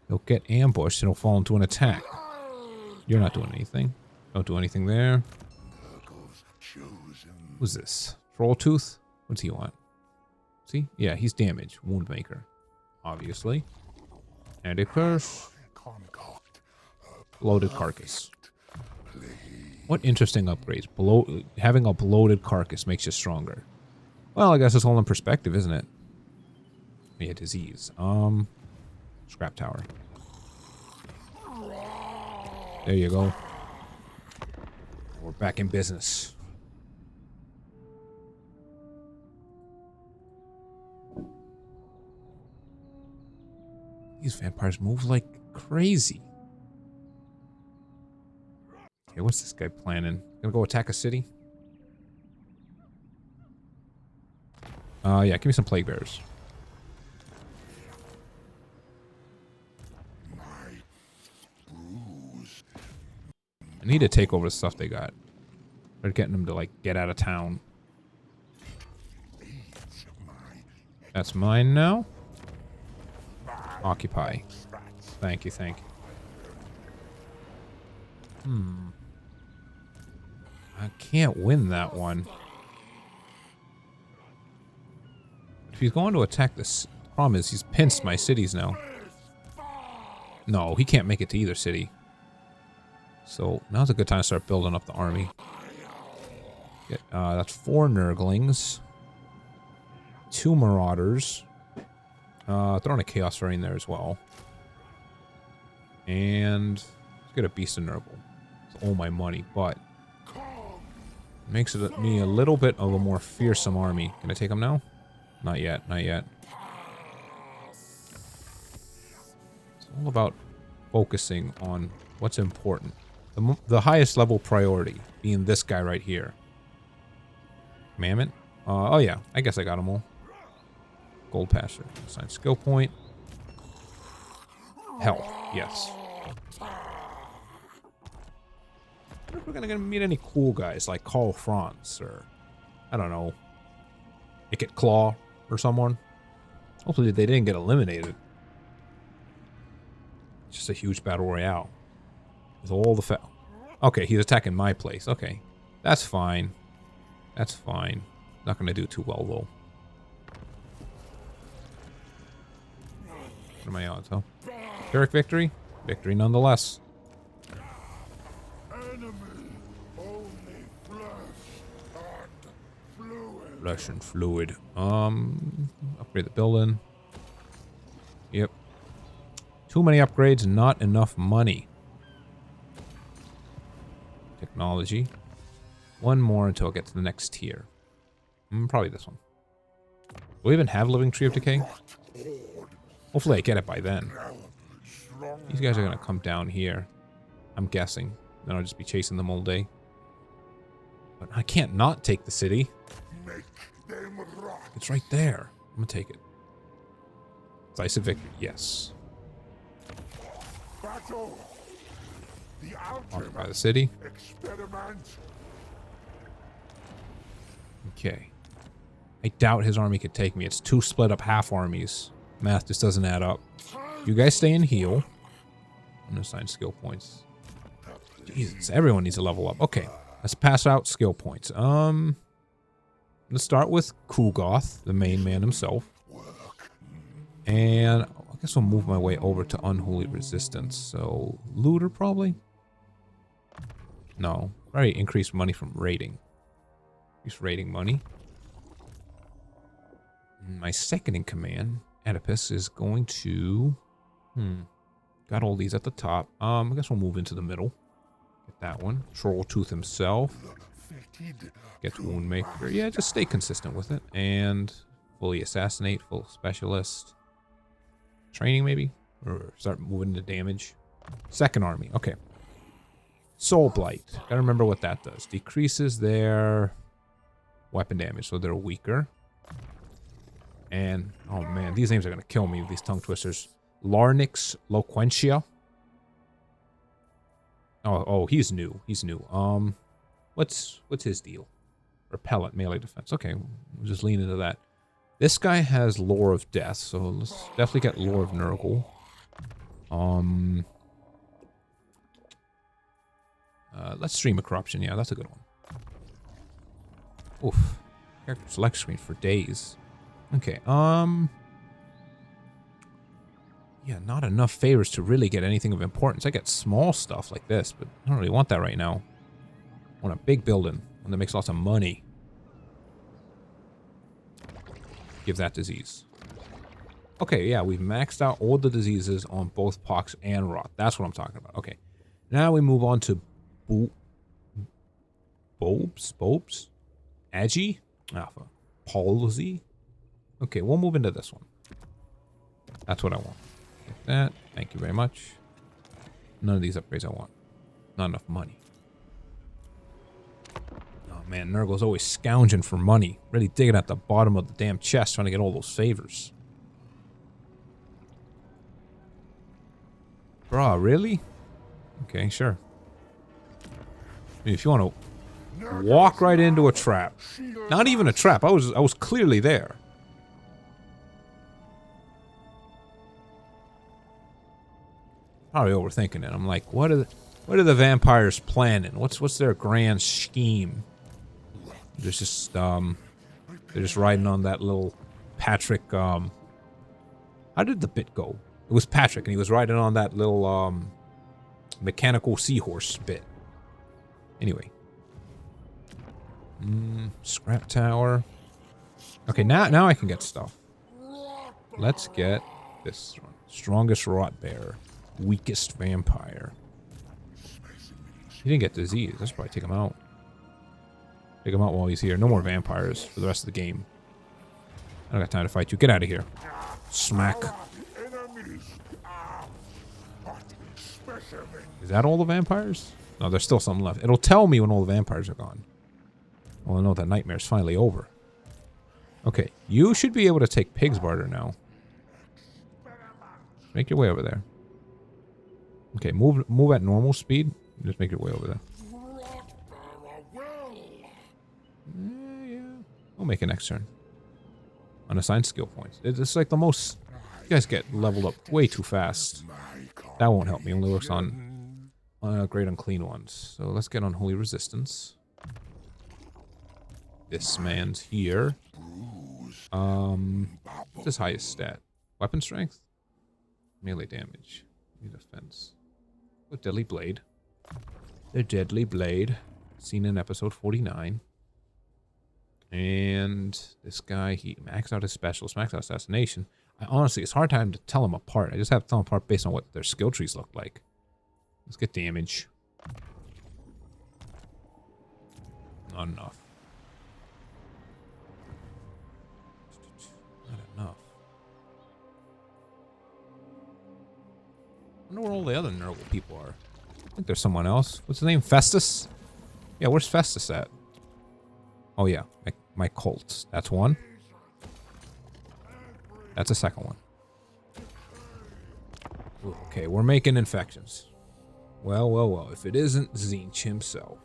he'll get ambushed and he'll fall into an attack. You're not doing anything. Don't do anything there. Who's this? Trolltooth? What's he want? See? Yeah, he's damaged. Wound maker. Obviously. And a curse. Bloated carcass. What interesting upgrades. Having a bloated carcass makes you stronger. Well, I guess it's all in perspective, isn't it? Yeah, disease. Scrap tower. There you go. We're back in business. These vampires move like crazy. Okay, what's this guy planning? Gonna go attack a city? Yeah, give me some plague bearers. I need to take over the stuff they got. They're getting them to, like, get out of town. That's mine now. Occupy. Thank you, thank you. I can't win that one. If he's going to attack this, the problem is he's pinched my cities now. No, he can't make it to either city. So now's a good time to start building up the army. That's 4 Nurglings. 2 Marauders. Throwing a Chaos Rain there as well. And let's get a Beast of Nurgle. It's all my money, but makes it me a little bit of a more fearsome army. Can I take him now? Not yet, not yet. It's all about focusing on what's important. The highest level priority being this guy right here. Mammoth? Oh yeah, I guess I got them all. Gold Pasture. Assign skill point. Health, yes. I wonder if we're gonna meet any cool guys like Karl Franz or, I don't know, Icket Claw or someone. Hopefully they didn't get eliminated. It's just a huge battle royale. With all the okay, he's attacking my place. Okay, that's fine. That's fine. Not gonna do too well though. What are my odds, huh? Pyrrhic victory? Victory nonetheless. Enemy, only flesh and fluid. Flesh and fluid. Upgrade the building. Yep. Too many upgrades, not enough money. Technology. One more until I get to the next tier. Probably this one. Do we even have Living Tree of Decay? Hopefully I get it by then. These guys are going to come down here. I'm guessing. Then I'll just be chasing them all day. But I can't not take the city. Make them rot. It's right there. I'm going to take it. Decisive victory. Yes. Battle. The Occupy ultimate the city. experiment. Okay. I doubt his army could take me. It's two split up half armies. Math just doesn't add up. You guys stay and heal. Unassign skill points. Jesus, everyone needs to level up. Okay, let's pass out skill points. Let's start with Kugoth, the main man himself. And I guess I'll move my way over to Unholy Resistance. So, Looter probably? No. Probably increased money from raiding. Increased raiding money. My second in command, Oedipus, is going to... Got all these at the top. I guess we'll move into the middle. Get that one. Troll Tooth himself. Get Woundmaker. Yeah, just stay consistent with it. And fully assassinate, full specialist. Training, maybe? Or start moving to damage. Second army. Okay. Soul Blight. Gotta remember what that does. Decreases their weapon damage, so they're weaker. And, oh man, these names are gonna kill me, these tongue twisters. Larnix Loquentia. Oh, he's new. He's new. What's his deal? Repellent, melee defense. Okay, we'll just lean into that. This guy has Lore of Death, so let's definitely get Lore of Nurgle. Let's Stream of Corruption. Yeah, that's a good one. Oof. Character select screen for days. Okay, yeah, not enough favors to really get anything of importance. I get small stuff like this, but I don't really want that right now. I want a big building, one that makes lots of money. Give that disease. Okay, yeah, we've maxed out all the diseases on both pox and rot. That's what I'm talking about. Okay, now we move on to Bobes? Agi? Alpha. Palsy? Okay, we'll move into this one. That's what I want. Like that. Thank you very much. None of these upgrades I want. Not enough money. Oh man, Nurgle's always scounging for money. Really digging at the bottom of the damn chest trying to get all those favors. Bruh, really? Okay, sure. I mean, if you want to walk right into a trap. Not even a trap. I was clearly there. Probably overthinking it. I'm like, what are the vampires planning? What's their grand scheme? There's just they're just riding on that little Patrick. How did the bit go? It was Patrick, and he was riding on that little mechanical seahorse bit. Anyway, scrap tower. Okay, now I can get stuff. Let's get this one. Strongest rot bearer. Weakest vampire. He didn't get disease. Let's probably take him out. Take him out while he's here. No more vampires for the rest of the game. I don't got time to fight you. Get out of here. Smack. Is that all the vampires? No, there's still some left. It'll tell me when all the vampires are gone. Well, I know that nightmare's finally over. Okay, you should be able to take Pig's Barter now. Make your way over there. Okay, move at normal speed. Just make your way over there. Yeah. We'll make it next turn. Unassigned skill points. It's like the most... You guys get leveled up way too fast. That won't help me. It only works on great unclean ones. So let's get Unholy Resistance. This man's here. What's his highest stat? Weapon strength? Melee damage. Defense. Oh, Deadly Blade. The Deadly Blade. Seen in episode 49. And this guy, he maxed out his specials, maxed out assassination. Honestly, it's hard time to tell them apart. I just have to tell them apart based on what their skill trees look like. Let's get damage. Not enough. Not enough. I wonder where all the other Nurgle people are. I think there's someone else. What's his name? Festus? Yeah, where's Festus at? Oh, yeah. My cult. That's one. That's a second one. Ooh, okay, we're making infections. Well, well, well. If it isn't Zinch himself.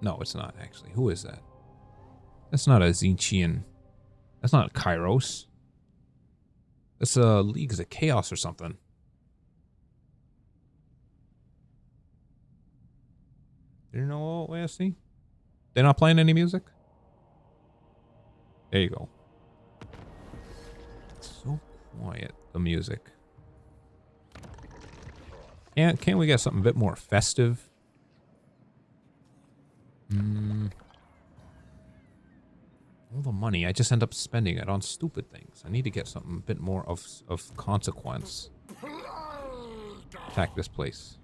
No, it's not, actually. Who is that? That's not a Zinchian. That's not a Kairos. That's a Leagues of Chaos or something. You know what, see? They're not playing any music? There you go. It's so quiet, the music. Can't we get something a bit more festive? All the money, I just end up spending it on stupid things. I need to get something a bit more of consequence. Attack this place.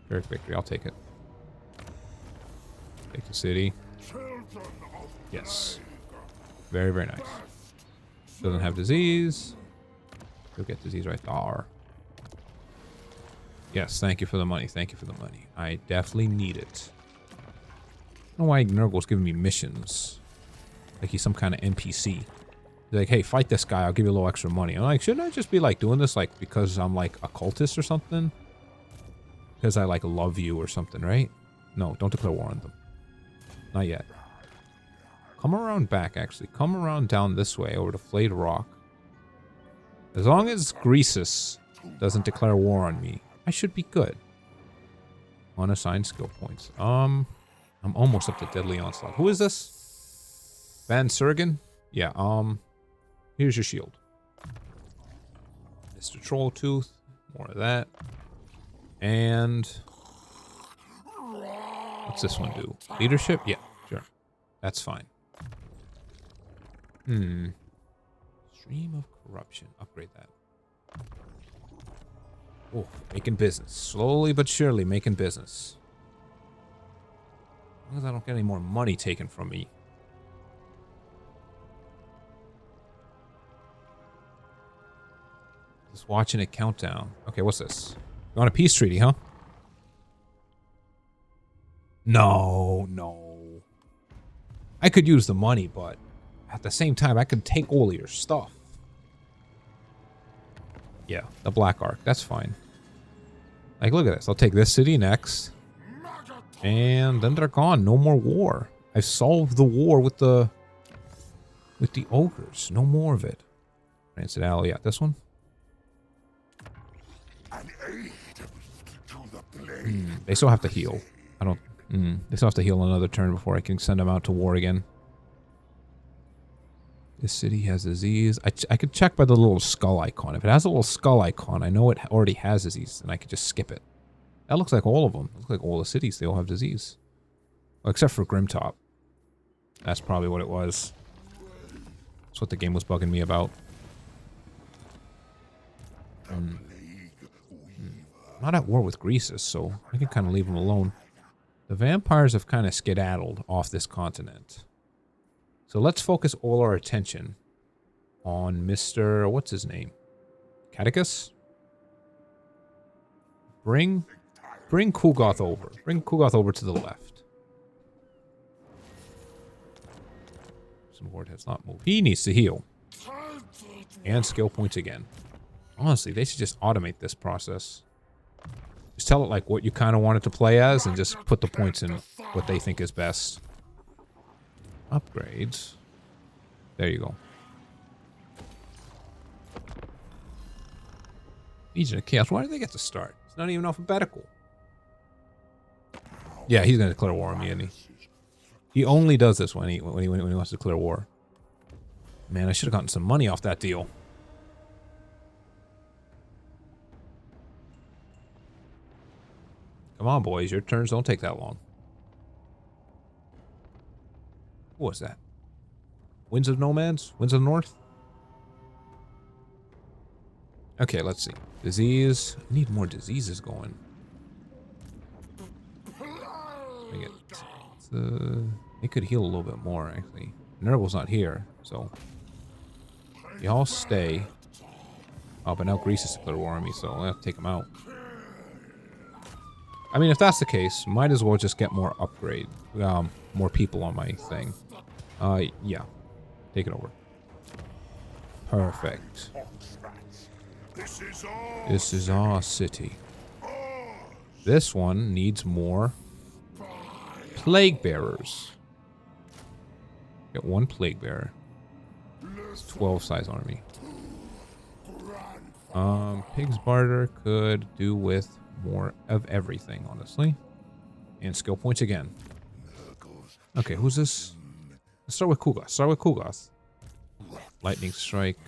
Pyrrhic victory, I'll take it. Take the city. Yes. Very, very nice. Doesn't have disease. You'll get disease right there. Yes, thank you for the money. Thank you for the money. I definitely need it. I don't know why Nurgle's giving me missions. Like he's some kind of NPC. They're like, hey, fight this guy. I'll give you a little extra money. I'm like, shouldn't I just be like doing this like because I'm like a cultist or something? Because I like love you or something, right? No, don't declare war on them. Not yet. Come around back, actually. Come around down this way over to Flayed Rock. As long as Greasus doesn't declare war on me, I should be good. Unassigned skill points. I'm almost up to Deadly Onslaught. Who is this? Van Sergen? Yeah, here's your shield. Mr. Trolltooth. More of that. And what's this one do? Leadership? Yeah, sure. That's fine. Stream of Corruption. Upgrade that. Oh, making business. Slowly but surely making business. As long as I don't get any more money taken from me. Just watching it count down. Okay, what's this? You want a peace treaty, huh? No, no. I could use the money, but at the same time, I could take all of your stuff. Yeah, the Black Ark. That's fine. Like, look at this. I'll take this city next. And then they're gone. No more war. I've solved the war with the ogres. No more of it. Rancid Alley. Yeah, this one. They still have to heal. I don't... they still have to heal another turn before I can send them out to war again. This city has disease. I could check by the little skull icon. If it has a little skull icon, I know it already has disease, and I could just skip it. That looks like all of them. Looks like all the cities, they all have disease. Well, except for Grimtop. That's probably what it was. That's what the game was bugging me about. I'm not at war with Greasus, so I can kind of leave them alone. The vampires have kind of skedaddled off this continent. So let's focus all our attention on Mr. What's his name? Catechus? Bring Kugoth over. Bring Kugoth over to the left. Some ward has not moved. He needs to heal. And skill points again. Honestly, they should just automate this process. Just tell it like what you kind of want it to play as and just put the points in what they think is best. Upgrades. There you go. Legion of Chaos. Why do they get to start? It's not even alphabetical. Yeah, he's going to declare war on me, isn't he? He only does this when he wants to declare war. Man, I should have gotten some money off that deal. Come on, boys. Your turns don't take that long. What was that? Winds of Nomads? Winds of the North? Okay, let's see. Disease. I need more diseases going. It could heal a little bit more, actually. Nurgle's not here, so y'all stay. Oh, but now Greece is declared war on me, so I'll have to take him out. I mean, if that's the case, might as well just get more upgrade. More people on my thing. Yeah. Take it over. Perfect. This is our city. This one needs more plague bearers. Get one plague bearer. 12 size army. Pig's barter could do with more of everything, honestly. And skill points again. Okay, who's this? Let's start with Kugas. Lightning strike.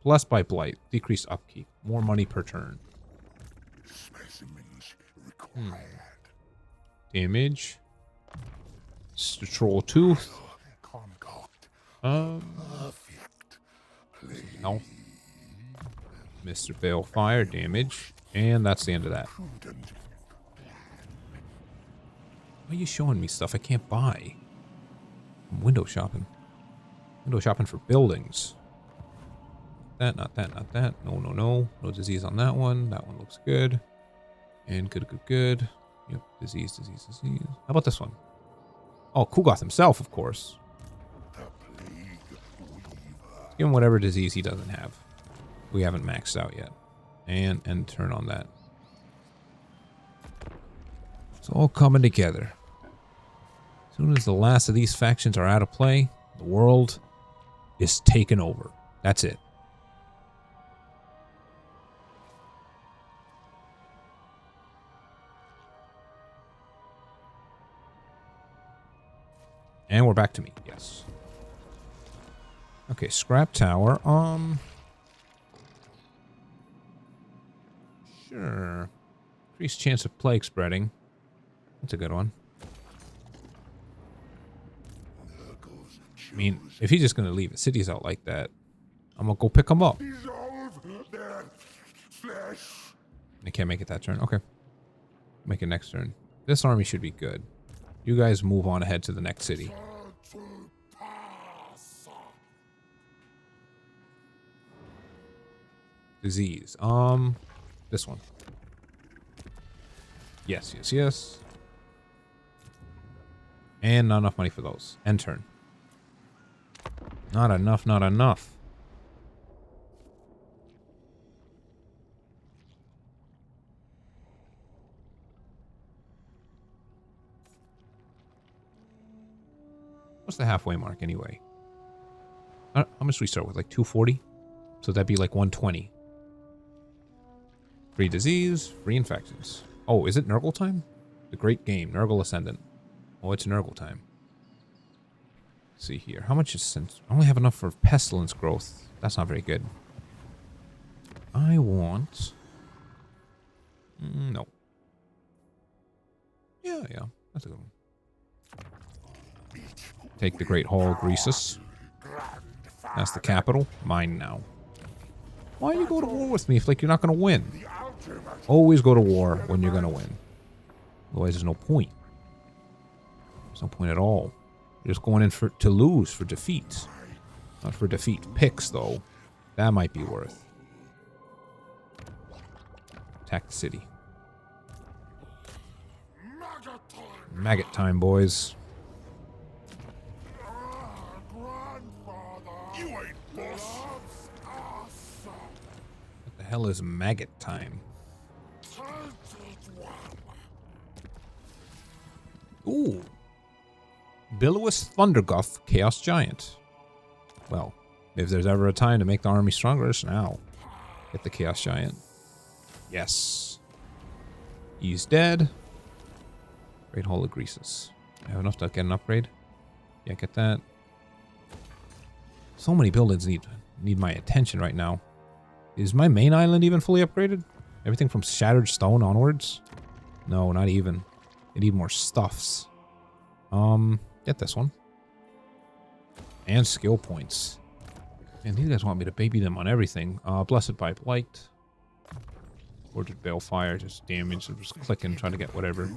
Blessed by blight. Decreased upkeep. More money per turn. Damage. Troll tooth. Health. Mr. Balefire damage. And that's the end of that. Why are you showing me stuff I can't buy? I'm window shopping. Window shopping for buildings. That, not that, not that. No, no, no. No disease on that one. That one looks good. And good. Yep, disease. How about this one? Oh, Kugoth himself, of course. Give him whatever disease he doesn't have. We haven't maxed out yet. And turn on that. It's all coming together. As soon as the last of these factions are out of play, the world is taken over. That's it. And we're back to me. Yes. Okay, scrap tower. Sure. Increased chance of plague spreading. That's a good one. I mean, if he's just gonna leave the cities out like that, I'm gonna go pick him up. I can't make it that turn. Okay. Make it next turn. This army should be good. You guys move on ahead to the next city. Disease. This one. Yes. And not enough money for those. End turn. Not enough. What's the halfway mark anyway? How much do we start with? Like 240? So that'd be like 120. Free disease, free infections. Oh, is it Nurgle time? The great game, Nurgle Ascendant. Oh, it's Nurgle time. Let's see here. How much is since? I only have enough for pestilence growth. That's not very good. I want... no. Yeah. That's a good one. Take the Great Hall of Greasus. That's the capital. Mine now. Why you go to war with me if like you're not going to win? Always go to war when you're going to win. Otherwise, there's no point. There's no point at all. You're just going in to lose, for defeat. Not for defeat picks, though. That might be worth. Attack the city. Maggot time, boys. What the hell is maggot time? Ooh. Billowas Thunderguff Chaos Giant. Well, if there's ever a time to make the army stronger, it's now. Get the Chaos Giant. Yes. He's dead. Great Hall of Greasus. I have enough to get an upgrade. Yeah, get that. So many buildings need my attention right now. Is my main island even fully upgraded? Everything from shattered stone onwards? No, not even. I need more stuffs. Get this one. And skill points. And these guys want me to baby them on everything. Blessed by Blight. Ordered Balefire, just damage. I'm just clicking, trying to get whatever.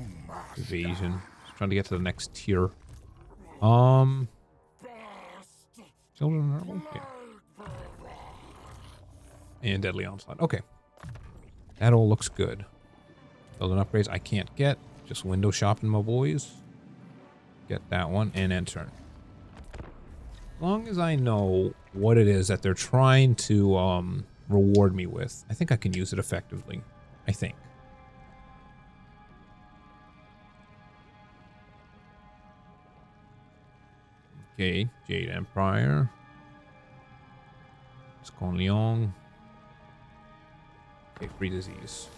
Evasion. Just trying to get to the next tier. Children Herbal? Yeah. And Deadly Onslaught. Okay. That all looks good. Building upgrades I can't get. Just window shopping, my boys. Get that one and end turn. As long as I know what it is that they're trying to reward me with, I think I can use it effectively. I think. Okay, Jade Empire. Sconleong. Okay, free disease.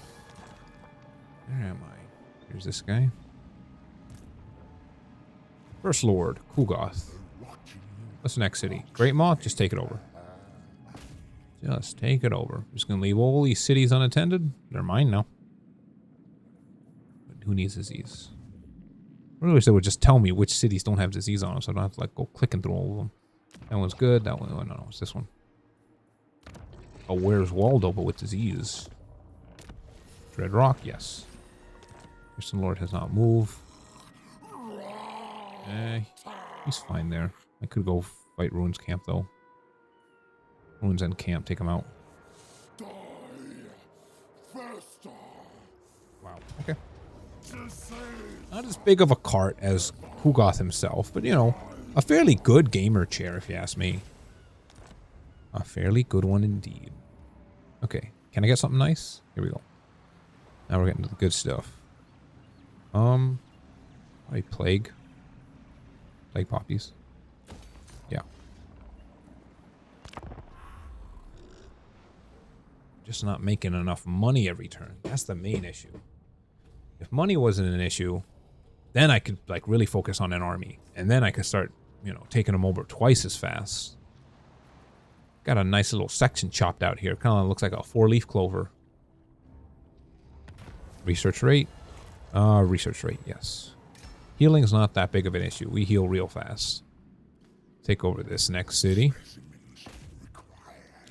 Where am I? Here's this guy. First Lord, Kugoth. What's the next city? Great Moth, just take it over. Just take it over. I'm just gonna leave all these cities unattended. They're mine now. But who needs disease? I really wish they would just tell me which cities don't have disease on them, so I don't have to like go clicking through all of them. That one's good. That one, oh no, it's this one. Oh, where's Waldo, but with disease? Dreadrock, yes. Christian Lord has not moved. He's fine there. I could go fight Ruins Camp, though. Ruins End Camp, take him out. Wow, okay. Not as big of a cart as Kugoth himself, but, you know, a fairly good gamer chair, if you ask me. A fairly good one indeed. Okay, can I get something nice? Here we go. Now we're getting to the good stuff. Probably Plague. Plague Poppies. Yeah. Just not making enough money every turn. That's the main issue. If money wasn't an issue, then I could like really focus on an army. And then I could start, you know, taking them over twice as fast. Got a nice little section chopped out here. Kind of looks like a 4-leaf clover. Research rate. Research rate, yes. Healing's not that big of an issue. We heal real fast. Take over this next city.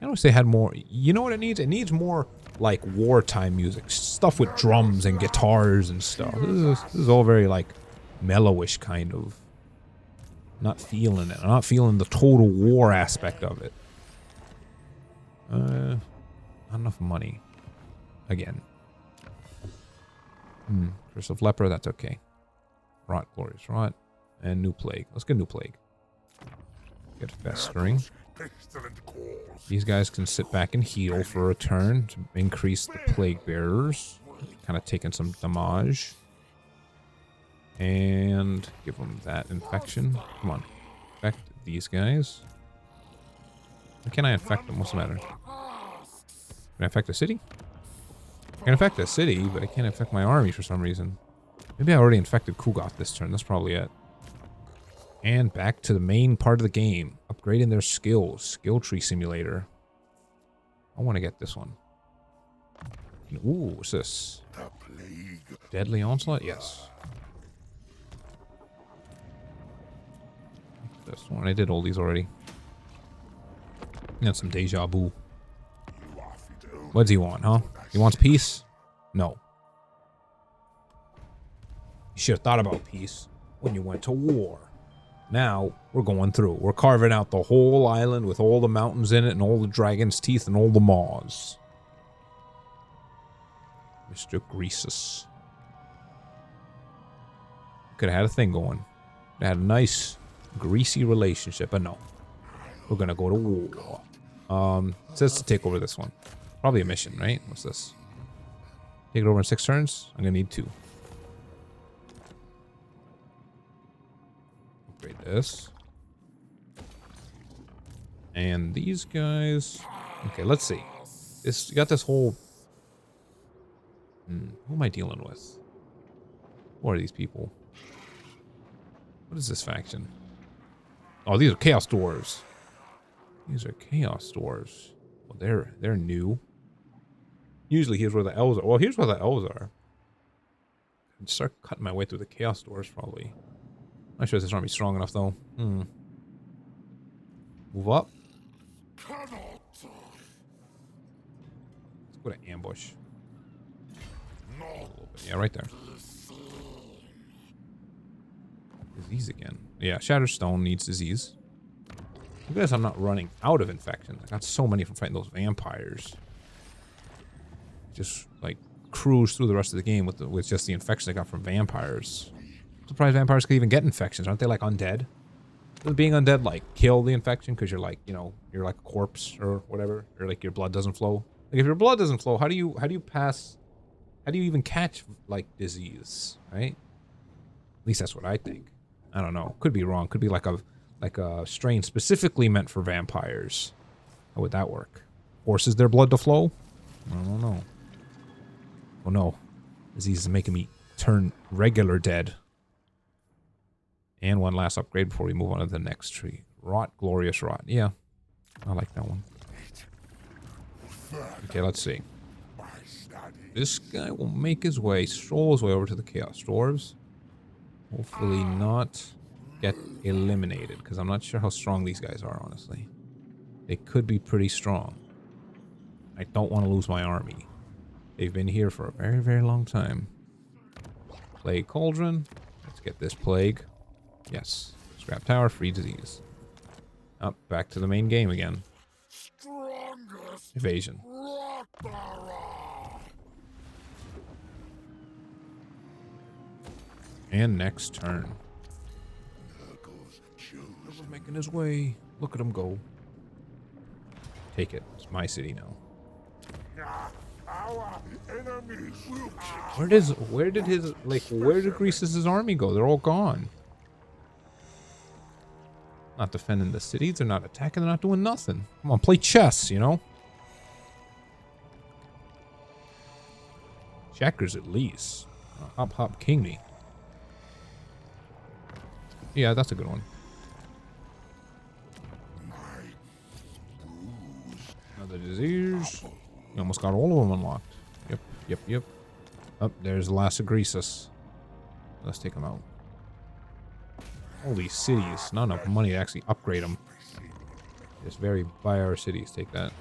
I wish they had more. You know what it needs? It needs more like wartime music. Stuff with drums and guitars and stuff. This is all very like mellowish kind of. Not feeling it. I'm not feeling the total war aspect of it. Not enough money. Again. Curse of Leper, that's okay. Rot, Glorious Rot, and New Plague. Let's get New Plague. Get Festering. These guys can sit back and heal for a turn to increase the Plague Bearers. Kind of taking some damage. And give them that infection. Come on. Infect these guys. Why can't I infect them? What's the matter? Can I infect the city? I can infect the city, but I can't infect my army for some reason. Maybe I already infected Kugoth this turn. That's probably it. And back to the main part of the game. Upgrading their skills. Skill tree simulator. I want to get this one. Ooh, what's this? Deadly Onslaught? Yes. This one. I did all these already. Got some deja vu. What does he want, huh? He wants peace? No. You should have thought about peace when you went to war. Now, we're going through. We're carving out the whole island with all the mountains in it and all the dragon's teeth and all the maws. Mr. Greasus. Could have had a thing going. Had a nice, greasy relationship, but no. We're gonna go to war. It says to take over this one. Probably a mission, right? What's this? Take it over in 6 turns? I'm gonna need 2. Upgrade this. And these guys. Okay, let's see. You got this whole. Who am I dealing with? Who are these people? What is this faction? Oh, these are Chaos Dwarves. These are Chaos Dwarves. Well, they're new. Usually here's where the elves are. Well, here's where the elves are. I'd start cutting my way through the Chaos Dwarves, probably. Not sure if this army's strong enough, though. Move up. Cannot. Let's go to ambush. Not A little bit. Yeah, right there. Disease again. Yeah, Shattered Stone needs disease. I guess I'm not running out of infections. I got so many from fighting those vampires. Just like cruise through the rest of the game with just the infections I got from vampires. I'm surprised vampires could even get infections. Aren't they like undead? Does being undead like kill the infection because you're like, you know, you're like a corpse or whatever, or like your blood doesn't flow? Like if your blood doesn't flow, how do you even catch like disease, right? At least that's what I think. I don't know. Could be wrong. Could be like a strain specifically meant for vampires. How would that work? Forces their blood to flow? I don't know. Oh no. Disease is making me turn regular dead. And one last upgrade before we move on to the next tree. Rot, Glorious Rot. Yeah. I like that one. Okay, let's see. This guy will make his way, stroll his way over to the Chaos Dwarves. Hopefully not get eliminated, because I'm not sure how strong these guys are, honestly. They could be pretty strong. I don't want to lose my army. They've been here for a very, very long time. Plague Cauldron. Let's get this plague. Yes. Scrap Tower, free disease. Up, back to the main game again. strongest. Evasion. And next turn. Knuckles making his way. Look at him go. Take it. It's my city now. Our enemies will Where did Grease's army go? They're all gone. Not defending the city. They're not attacking. They're not doing nothing. Come on, play chess, you know? Checkers at least. Hop, hop, king me. Yeah, that's a good one. Another disease. You almost got all of them unlocked. Yep. Up there's the last of Greasus. Let's take them out. All these cities. Not enough money to actually upgrade them. Just buy our cities. Take that.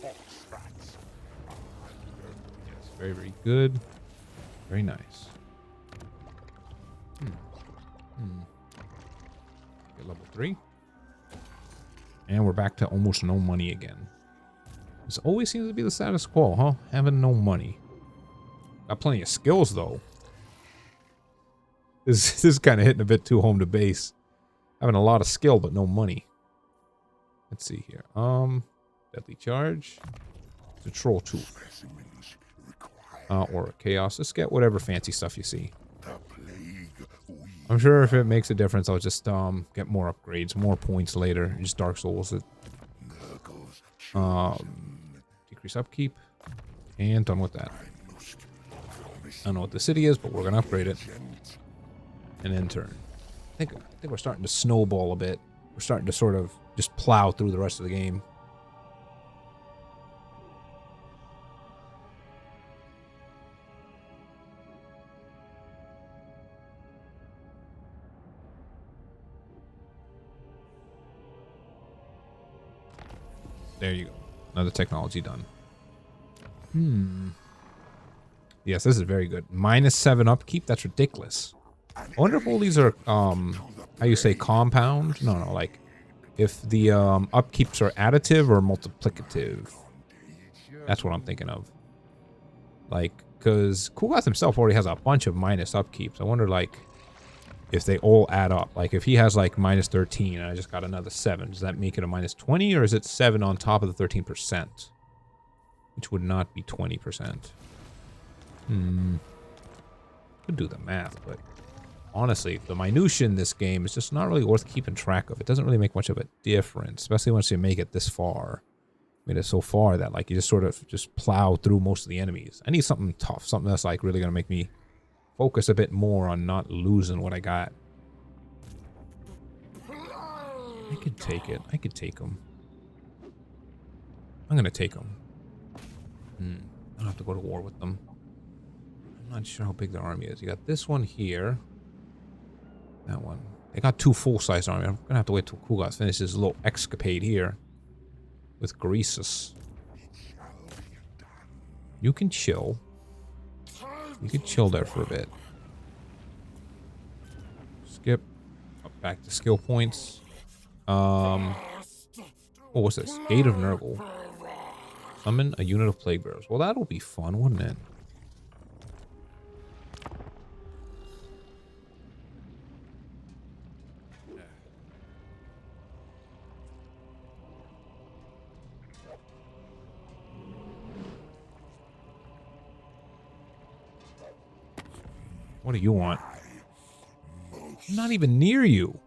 Yes, very, very good. Very nice. Get level 3. And we're back to almost no money again. This always seems to be the status quo, huh? Having no money. Got plenty of skills, though. This is kind of hitting a bit too home to base. Having a lot of skill, but no money. Let's see here. Deadly Charge. The Troll Tooth. Or Chaos. Let's get whatever fancy stuff you see. I'm sure if it makes a difference, I'll just get more upgrades, more points later. Just Dark Souls it. Decrease upkeep. And done with that. I don't know what the city is, but we're gonna upgrade it. And then turn. I think we're starting to snowball a bit. We're starting to sort of just plow through the rest of the game. There you go. Another technology done. Yes, this is very good. -7 upkeep? That's ridiculous. I wonder if all these are, how you say, compound? No, like, if the upkeeps are additive or multiplicative. That's what I'm thinking of. Like, because Kulgath himself already has a bunch of minus upkeeps. I wonder, like, if they all add up. Like, if he has, like, -13 and I just got another 7, does that make it a -20, or is it 7 on top of the 13%? Which would not be 20%. Could do the math, but honestly, the minutia in this game is just not really worth keeping track of. It doesn't really make much of a difference, especially once you make it this far. Made it so far that, like, you just sort of just plow through most of the enemies. I need something tough, something that's, like, really going to make me focus a bit more on not losing what I got. I could take it. I could take them. I'm going to take them. I don't have to go to war with them. I'm not sure how big their army is. You got this one here. That one. They got 2 full-size army. I'm gonna have to wait till Kugas finishes his little escapade here with Greasus. You can chill. You can chill there for a bit. Skip. Up back to skill points. What was this? Gate of Nurgle. Summon a unit of Plague Bearers. Well, that'll be fun, wouldn't it? What do you want? I'm not even near you.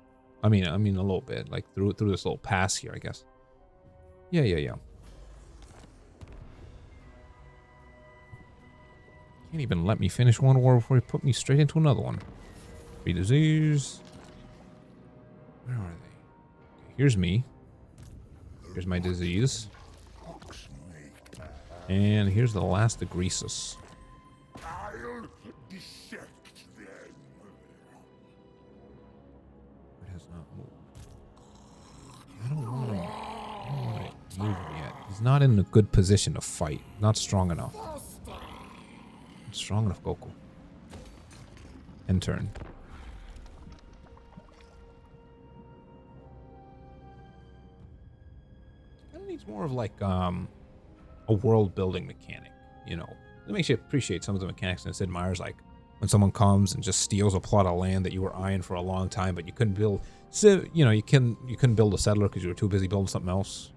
I mean a little bit, like through this little pass here, I guess. Yeah. Can't even let me finish one war before he put me straight into another one. 3 disease. Where are they? Okay, here's me. Here's my disease. And here's the last of Greasus. I'll dissect them. It has not moved. I don't want to move yet. He's not in a good position to fight. Not strong enough. Not strong enough, Goku. End turn. Kind of needs more of like a world building mechanic, you know. It makes you appreciate some of the mechanics in Sid Meier's, like when someone comes and just steals a plot of land that you were eyeing for a long time, but you couldn't build. So, you know, you couldn't build a settler because you were too busy building something else.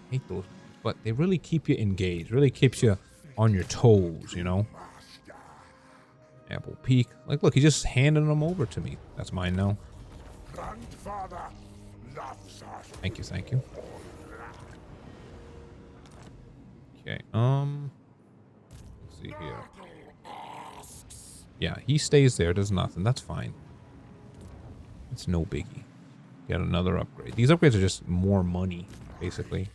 I hate those, but they really keep you engaged. Really keeps you on your toes, you know. Apple Peak. Like, look, he's just handing them over to me. That's mine now. Grandfather loves us. Thank you. Okay, let's see here. Yeah, he stays there, does nothing. That's fine. It's no biggie. Get another upgrade. These upgrades are just more money, basically.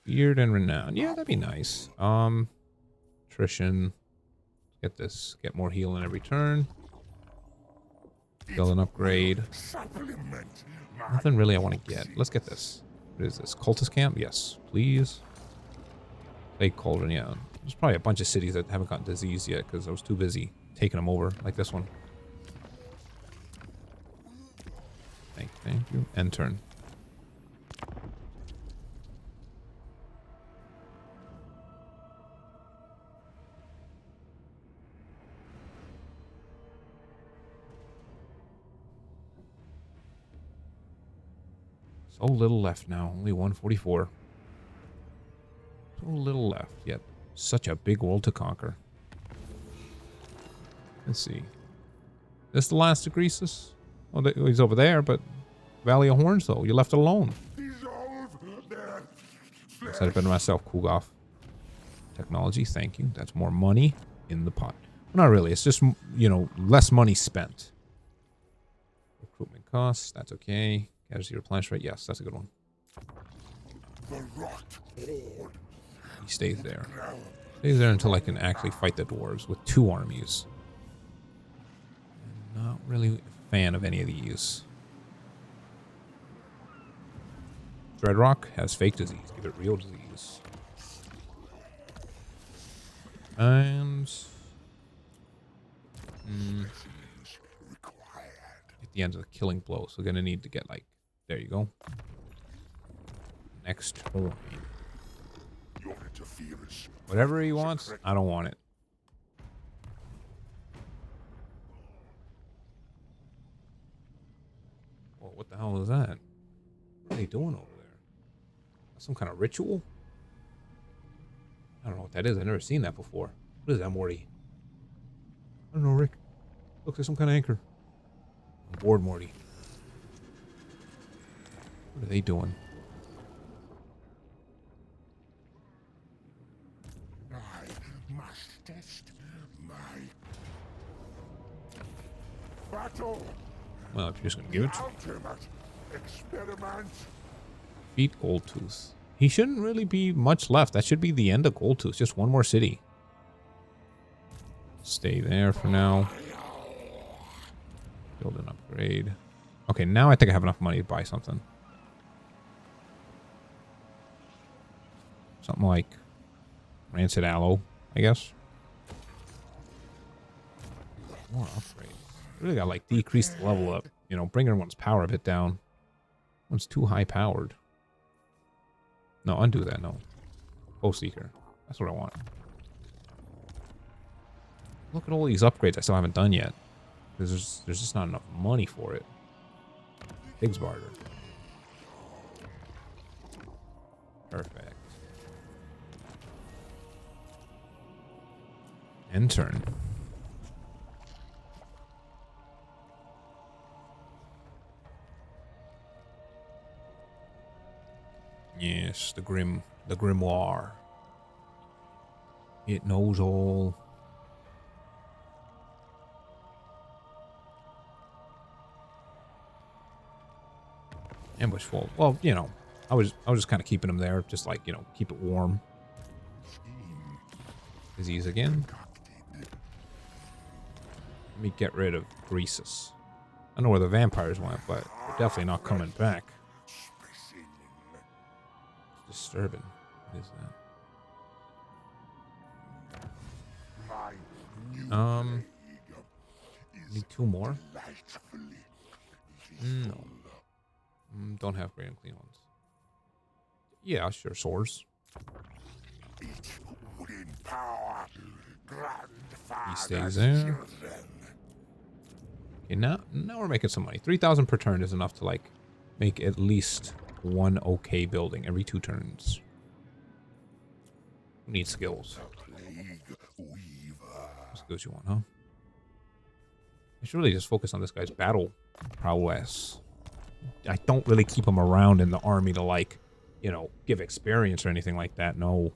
Feared and renowned. Yeah, that'd be nice. Attrition. Get this. Get more healing every turn. Build an upgrade. Nothing really I want to get. Let's get this. What is this? Cultist camp? Yes, please. Lake Cauldron, yeah. There's probably a bunch of cities that haven't gotten disease yet because I was too busy taking them over, like this one. Thank you. End turn. So little left now. Only 144. So little left, yet such a big world to conquer. Let's see. This the last of Greasus? Oh, he's over there, but Valley of Horns, though. You left it alone. I said it better myself, Kugoff. Technology, thank you. That's more money in the pot. Well, not really. It's just, you know, less money spent. Recruitment costs, that's okay. Casualty replenish rate, yes, that's a good one. He stays there. Stays there until I can actually fight the dwarves with 2 armies. I'm not really a fan of any of these. Dreadrock has fake disease. Give it real disease. And at the end of the killing blow, so we're gonna need to get like, there you go. Next terrain. Whatever he wants, I don't want it. Well, what the hell is that? What are they doing over there? Some kind of ritual? I don't know what that is. I've never seen that before. What is that, Morty? I don't know, Rick. Looks like some kind of anchor. I'm bored, Morty. What are they doing? I must test my battle. Well, if you're just gonna give it to Ultimate experiment. Beat Goldtooth. He shouldn't really be much left. That should be the end of Goldtooth. Just one more city. Stay there for now. Build an upgrade. Okay, now I think I have enough money to buy something. Something like rancid aloe, I guess. More upgrades. Really gotta like decrease the level up. You know, bring everyone's power a bit down. One's too high powered. No, undo that, no. Post Seeker. That's what I want. Look at all these upgrades I still haven't done yet. There's just not enough money for it. Pigs barter. Perfect. End turn. Yes, the grimoire. It knows all. Ambush fold. Well, you know, I was just kind of keeping them there, just like, you know, keep it warm. Disease again. Let me get rid of Greasus. I don't know where the vampires went, but they're definitely not coming back. It's disturbing. What is that? Need 2 more? No. Don't have great and clean ones. Yeah, sure, swords. He stays there. Okay, now we're making some money. 3,000 per turn is enough to like make at least 1 okay building every 2 turns. Need skills. What skills you want, huh? I should really just focus on this guy's battle prowess. I don't really keep him around in the army to, like, you know, give experience or anything like that. No.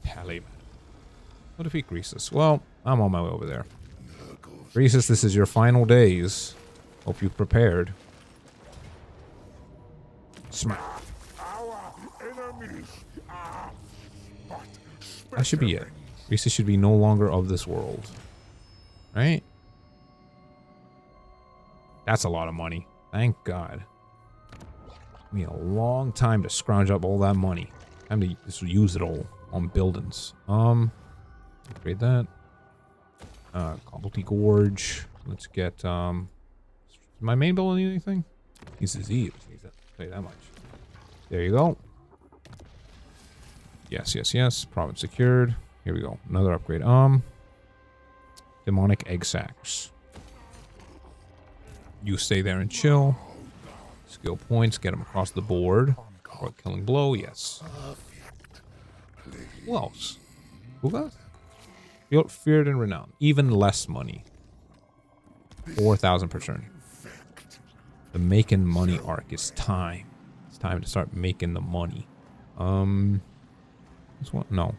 Tally. What if he Greasus? Well, I'm on my way over there. Greasus, this is your final days. Hope you've prepared. Smack. That should be it. Greasus should be no longer of this world. Right? That's a lot of money. Thank God. Took me a long time to scrounge up all that money. Time to just use it all on buildings. Upgrade that. Complete Gorge. Let's get, my main building need anything? He's diseased. I'll tell you that much. There you go. Yes, yes, yes. Province secured. Here we go. Another upgrade. Demonic egg sacs. You stay there and chill. Skill points. Get them across the board. Or killing blow. Yes. Who else? Who got? Feared and renowned. Even less money. 4,000 per turn. The making money arc is time. It's time to start making the money. This one? No.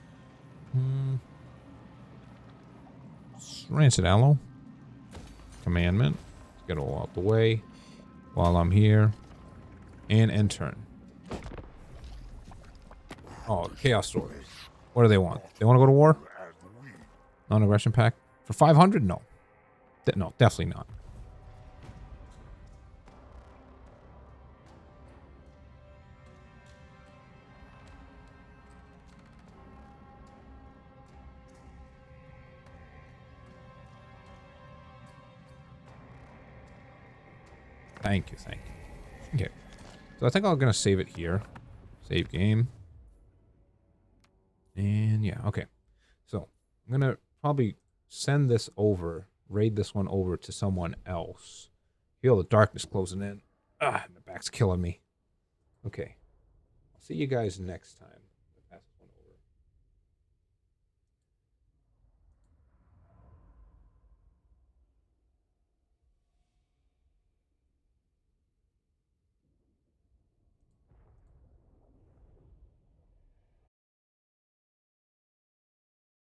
Rancid aloe. Commandment. Let's get it all out the way while I'm here. And end turn. Oh, Chaos Stories. What do they want? They want to go to war? Non-aggression pack? For 500? No. No, definitely not. Thank you, thank you. Okay. So I think I'm going to save it here. Save game. And yeah, okay. So I'm going to probably send this over, raid this one over to someone else. Feel the darkness closing in. Ah, my back's killing me. Okay. I'll see you guys next time.